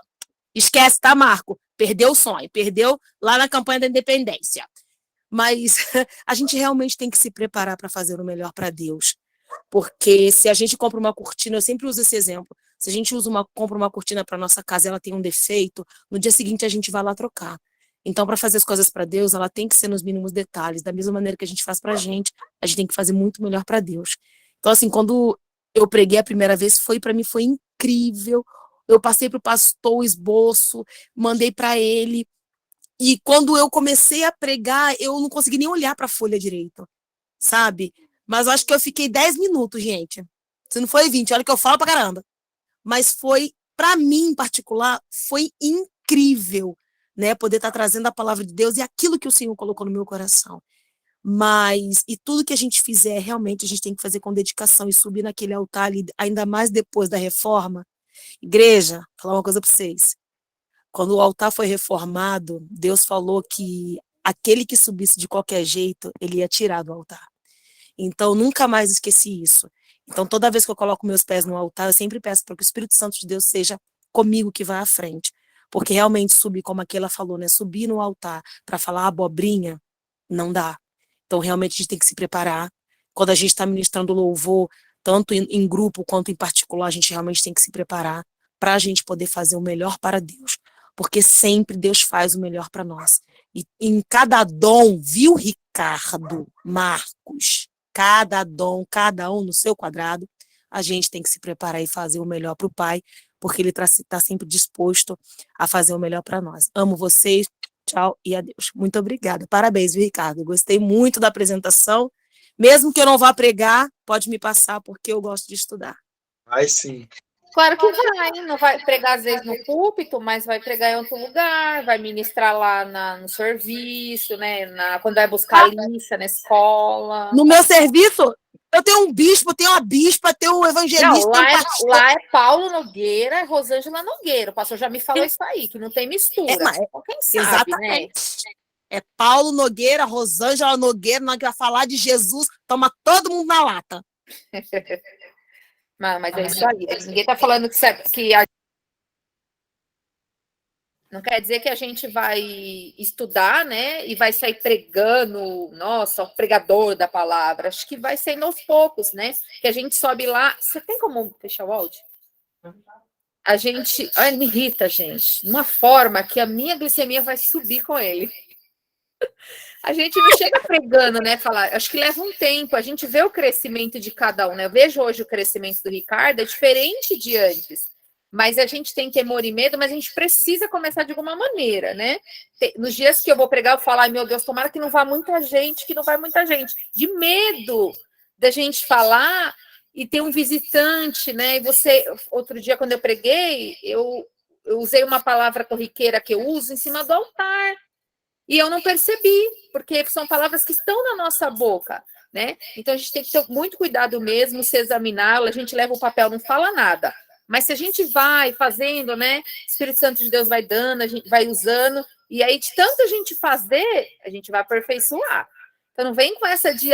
esquece, tá, Marco? Perdeu o sonho, perdeu lá na campanha da independência. Mas a gente realmente tem que se preparar para fazer o melhor para Deus. Porque se a gente compra uma cortina, eu sempre uso esse exemplo, se a gente compra uma cortina para nossa casa e ela tem um defeito, no dia seguinte a gente vai lá trocar. Então, para fazer as coisas para Deus, ela tem que ser nos mínimos detalhes. Da mesma maneira que a gente faz para a gente tem que fazer muito melhor para Deus. Então, assim, quando eu preguei a primeira vez, para mim foi incrível. Eu passei para o pastor o esboço, mandei para ele. E quando eu comecei a pregar, eu não consegui nem olhar para a folha direito, sabe? Mas eu acho que eu fiquei 10 minutos, gente. Se não foi 20, olha que eu falo pra caramba. Mas foi, para mim em particular, foi incrível, né? Poder estar trazendo a palavra de Deus e aquilo que o Senhor colocou no meu coração. E tudo que a gente fizer, realmente, a gente tem que fazer com dedicação e subir naquele altar ali, ainda mais depois da reforma. Igreja, vou falar uma coisa para vocês. Quando o altar foi reformado, Deus falou que aquele que subisse de qualquer jeito, ele ia tirar do altar. Então, nunca mais esqueci isso. Então, toda vez que eu coloco meus pés no altar, eu sempre peço para que o Espírito Santo de Deus seja comigo que vá à frente. Porque realmente subir, como aquela falou, né? Subir no altar para falar abobrinha, não dá. Então, realmente, a gente tem que se preparar. Quando a gente está ministrando louvor, tanto em grupo quanto em particular, a gente realmente tem que se preparar para a gente poder fazer o melhor para Deus, porque sempre Deus faz o melhor para nós. E em cada dom, viu, Ricardo, Marcos, cada dom, cada um no seu quadrado, a gente tem que se preparar e fazer o melhor para o Pai, porque Ele está sempre disposto a fazer o melhor para nós. Amo vocês, tchau e adeus. Muito obrigada. Parabéns, viu, Ricardo? Gostei muito da apresentação. Mesmo que eu não vá pregar, pode me passar, porque eu gosto de estudar. Vai sim. Claro que vai, não vai pregar às vezes no púlpito, mas vai pregar em outro lugar, vai ministrar lá no serviço, né? Quando vai buscar lista na escola. No meu serviço, eu tenho um bispo, tenho uma bispa, tenho um evangelista. Não, lá é Paulo Nogueira e Rosângela Nogueira. O pastor já me falou isso aí, que não tem mistura. Quem sabe, exatamente. Né? É Paulo Nogueira, Rosângela Nogueira, nós vamos falar de Jesus, toma todo mundo na lata. Mas é isso aí. Ninguém está falando não quer dizer que a gente vai estudar, né? E vai sair pregando, nossa, o pregador da palavra. Acho que vai sendo aos poucos, né? Que a gente sobe lá. Você tem como fechar o áudio? A gente. Ai, me irrita, gente. Uma forma que a minha glicemia vai subir com ele. A gente não chega pregando, né? Falar, acho que leva um tempo. A gente vê o crescimento de cada um, né? Eu vejo hoje o crescimento do Ricardo, é diferente de antes. Mas a gente tem temor e medo, mas a gente precisa começar de alguma maneira, né? Nos dias que eu vou pregar, eu falo, ai meu Deus, tomara que não vá muita gente, que não vai muita gente. De medo da gente falar e ter um visitante, né? E você, outro dia, quando eu preguei, eu usei uma palavra corriqueira que eu uso em cima do altar. E eu não percebi, porque são palavras que estão na nossa boca, né? Então, a gente tem que ter muito cuidado mesmo, se examinar, a gente leva o papel, não fala nada. Mas se a gente vai fazendo, né? O Espírito Santo de Deus vai dando, a gente vai usando, e aí, de tanto a gente fazer, a gente vai aperfeiçoar. Então, não vem com essa de,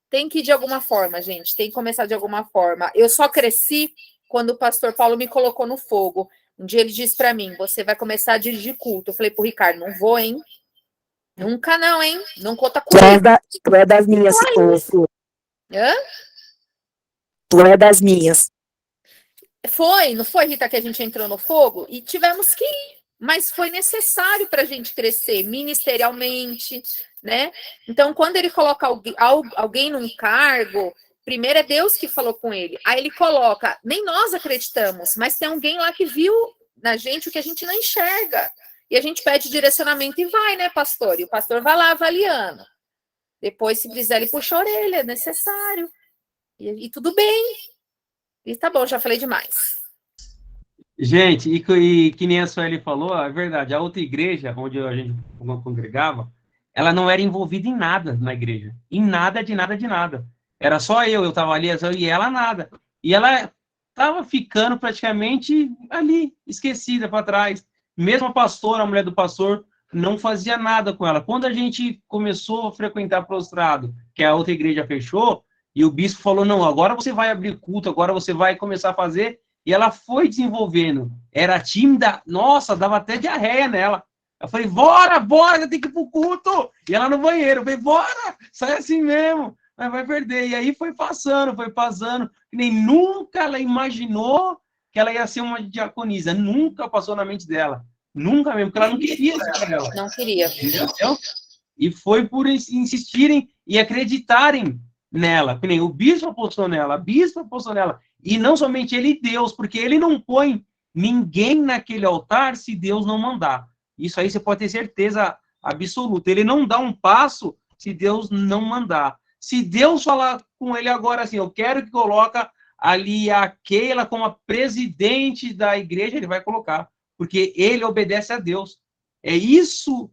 tem que ir de alguma forma, gente, tem que começar de alguma forma. Eu só cresci quando o pastor Paulo me colocou no fogo. Um dia ele disse para mim, você vai começar a dirigir culto. Eu falei pro Ricardo, não vou, hein? Nunca não, hein? Não conta comigo. Tu é das minhas, Hã? Tu é das minhas. Não foi, Rita, que a gente entrou no fogo? E tivemos que ir. Mas foi necessário para a gente crescer ministerialmente, né? Então, quando ele coloca alguém num cargo, primeiro é Deus que falou com ele. Aí ele coloca, nem nós acreditamos, mas tem alguém lá que viu na gente o que a gente não enxerga. E a gente pede direcionamento e vai, né, pastor? E o pastor vai lá avaliando. Depois, se precisar, ele puxa a orelha, é necessário. E tudo bem. E tá bom, já falei demais. Gente, e que nem a Sueli falou, é verdade, a outra igreja, onde a gente congregava, ela não era envolvida em nada na igreja. Em nada, de nada, de nada. Era só eu estava ali, e ela nada. E ela estava ficando praticamente ali, esquecida para trás. Mesmo a pastora, a mulher do pastor, não fazia nada com ela. Quando a gente começou a frequentar prostrado, que a outra igreja fechou, e o bispo falou, não, agora você vai abrir culto, agora você vai começar a fazer, e ela foi desenvolvendo. Era tímida, nossa, dava até diarreia nela. Eu falei, bora, eu tenho que ir pro culto. E ela no banheiro, eu falei, bora, sai assim mesmo. Mas vai perder. E aí foi passando. Nem nunca ela imaginou que ela ia ser uma diaconisa. Nunca passou na mente dela. Nunca mesmo, porque ela não queria ser ela. Não queria. Entendeu? E foi por insistirem e acreditarem nela. Que nem o bispo apostou nela, a bispa apostou nela. E não somente ele e Deus, porque ele não põe ninguém naquele altar se Deus não mandar. Isso aí você pode ter certeza absoluta. Ele não dá um passo se Deus não mandar. Se Deus falar com ele agora assim, eu quero que coloca ali a Keila como a presidente da igreja, ele vai colocar, porque ele obedece a Deus. É isso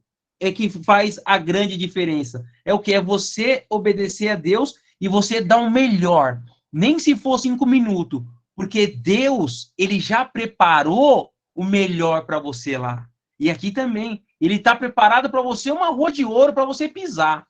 que faz a grande diferença. É o que? É você obedecer a Deus e você dar o melhor. Nem se for 5 minutos, porque Deus, ele já preparou o melhor para você lá. E aqui também, ele está preparado para você uma rua de ouro para você pisar.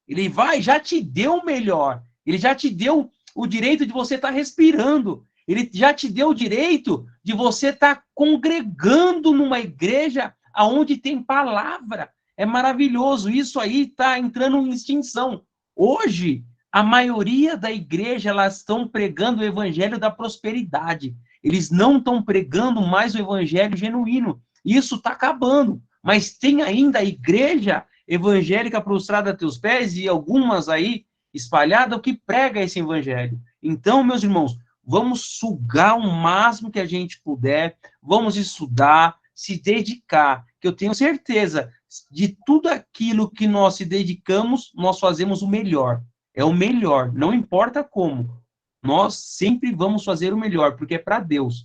Ele já te deu o melhor. Ele já te deu o direito de você estar respirando. Ele já te deu o direito de você estar congregando numa igreja onde tem palavra. É maravilhoso. Isso aí está entrando em extinção. Hoje, a maioria da igreja, elas estão pregando o evangelho da prosperidade. Eles não estão pregando mais o evangelho genuíno. Isso está acabando. Mas tem ainda a igreja evangélica prostrada a teus pés e algumas aí espalhadas que prega esse evangelho. Então, meus irmãos, vamos sugar o máximo que a gente puder, vamos estudar, se dedicar, que eu tenho certeza, de tudo aquilo que nós se dedicamos, nós fazemos o melhor. É o melhor, não importa como. Nós sempre vamos fazer o melhor, porque é para Deus.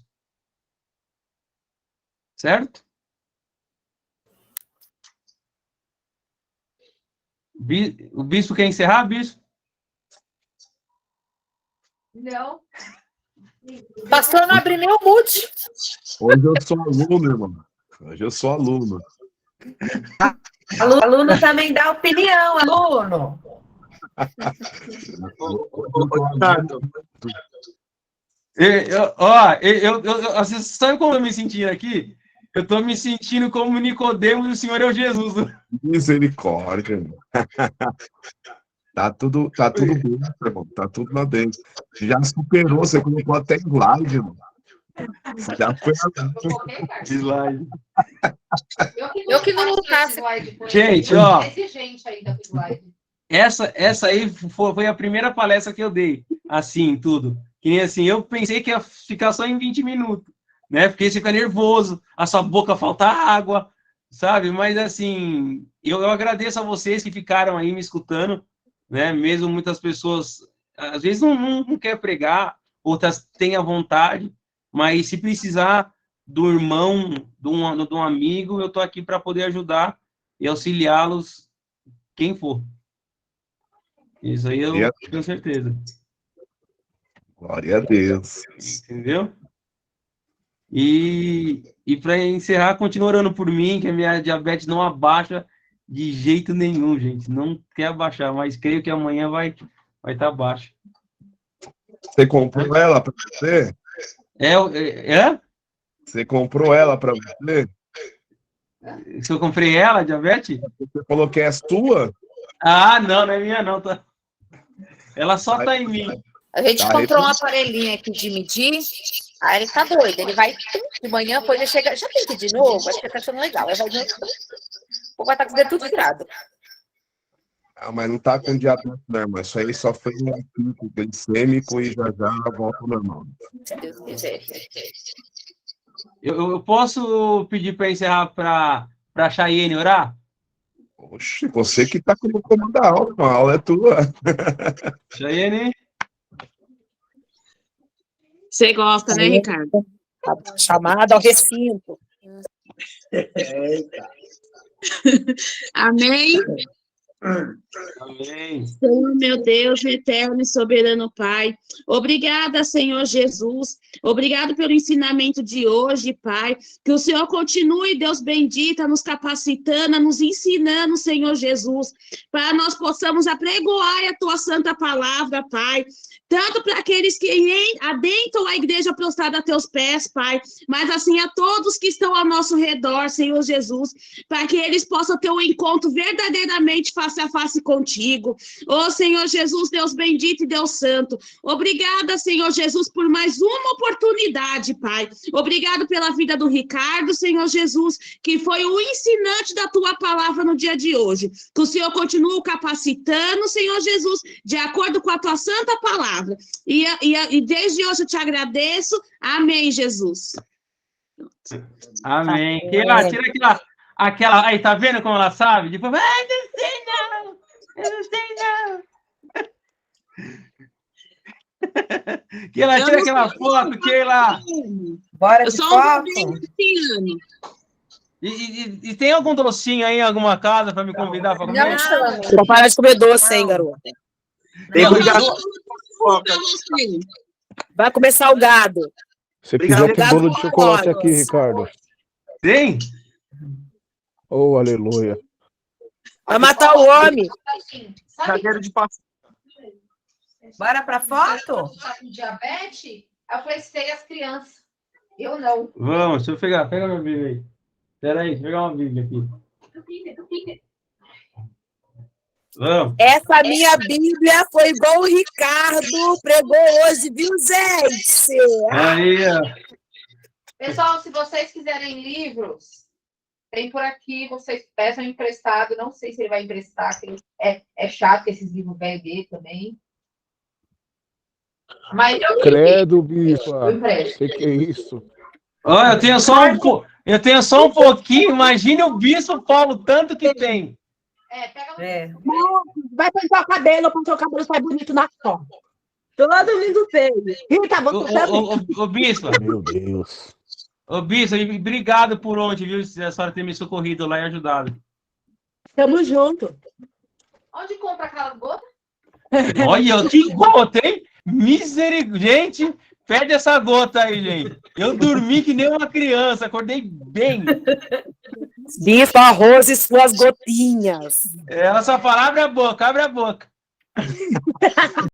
Certo? O bispo quer encerrar, bispo? Não. Pastor, não abriu nem o mute. Hoje eu sou aluno, irmão. Hoje eu sou aluno. Aluno também dá opinião, aluno. Vocês sabem como eu me sentindo aqui? Eu estou me sentindo como Nicodemo e o Senhor é o Jesus. Misericórdia, irmão. Tá tudo bem, irmão. Tá tudo lá dentro. Já superou, você colocou até slide, irmão. Já foi Slide. Eu que não faço. Gente, ó. Exigente ainda com slide. Essa aí foi a primeira palestra que eu dei, assim, tudo. Que nem assim, eu pensei que ia ficar só em 20 minutos, né? Porque você fica nervoso, a sua boca falta água, sabe? Mas, assim, eu agradeço a vocês que ficaram aí me escutando, né? Mesmo muitas pessoas, às vezes, não quer pregar, outras têm a vontade, mas se precisar do irmão, de um amigo, eu estou aqui para poder ajudar e auxiliá-los, quem for. Isso aí eu tenho certeza. Glória a Deus. Entendeu? E para encerrar, continua orando por mim, que a minha diabetes não abaixa de jeito nenhum, gente. Não quer abaixar, mas creio que amanhã vai estar baixa. Você comprou ela para você? Você comprou ela para você? Se eu comprei ela, diabetes? Você falou que é sua? Ah, não é minha não. Tá. Ela só tá em mim. A gente comprou um aparelhinho aqui de medir, aí ele tá doido, ele vai de manhã, depois ele chega, já tem que ir de novo, acho que tá achando legal, aí vai de novo, vai estar com o dedo tudo virado. Ah, mas não tá com diabetes, não, irmão. Isso aí só foi um pico glicêmico e já volta ao normal. Se Deus quiser. Eu posso pedir para encerrar para Chayene orar? Oxe, você que tá com o comando da aula, a aula é tua. Chayene? Você gosta, né, Ricardo? Chamada ao recinto. Amém? Amém. Senhor, meu Deus, eterno e soberano Pai, obrigada, Senhor Jesus, obrigado pelo ensinamento de hoje, Pai, que o Senhor continue, Deus bendito, nos capacitando, nos ensinando, Senhor Jesus, para nós possamos apregoar a Tua santa palavra, Pai, tanto para aqueles que adentram a igreja prostrada a Teus pés, Pai, mas assim a todos que estão ao nosso redor, Senhor Jesus, para que eles possam ter um encontro verdadeiramente face a face contigo. Oh, Senhor Jesus, Deus bendito e Deus santo, obrigada, Senhor Jesus, por mais uma oportunidade, Pai. Obrigado pela vida do Ricardo, Senhor Jesus, que foi o ensinante da Tua palavra no dia de hoje. Que o Senhor continue o capacitando, Senhor Jesus, de acordo com a Tua santa palavra. E desde hoje eu te agradeço. Amém, Jesus. Amém. Tira aquela. Aí, tá vendo como ela sabe? Depois, não sei não. Eu não sei não. Keila, tira aquela foto, Keila. Bora de Eu sou foto. E tem algum docinho aí em alguma casa para me convidar para comer? Pra parar de comer doce, hein, garota? Tem cuidado. Vai comer salgado. Você quiser tem bolo de chocolate aqui, Ricardo. Tem? Oh, aleluia. Vai matar o homem. Cadeira de passeio. Bora pra foto? Tá com diabetes? Eu falei, sei as crianças. Eu não. Vamos, deixa eu pegar. Pega minha Bíblia aí. Espera aí, deixa eu pegar uma Bíblia aqui. Vamos. Essa minha Bíblia foi igual o Ricardo pregou hoje, viu, gente? Aí, ó. Pessoal, se vocês quiserem livros, tem por aqui, vocês peçam emprestado. Não sei se ele vai emprestar, que é chato esses livros velhos dele também. Mas Credo, bispo. eu empresto. Sei que é isso. Ó, eu tenho só um pouquinho. Imagine o bispo Paulo, tanto que tem. Pega no... É. Vai pintar o cabelo, porque o cabelo sai bonito na foto. Todo mundo fez. Rita, você sabe? Ô, bispo. Meu Deus. Ô, bispo, obrigado por ontem, viu? Se a senhora ter me socorrido lá e ajudado. Tamo junto. Onde compra aquela gota? Olha, que gota, hein? Misericórdia. Gente, perde essa gota aí, gente. Eu dormi que nem uma criança, acordei bem. Bispo, arroz e suas gotinhas. Ela só fala, abre a boca, abre a boca.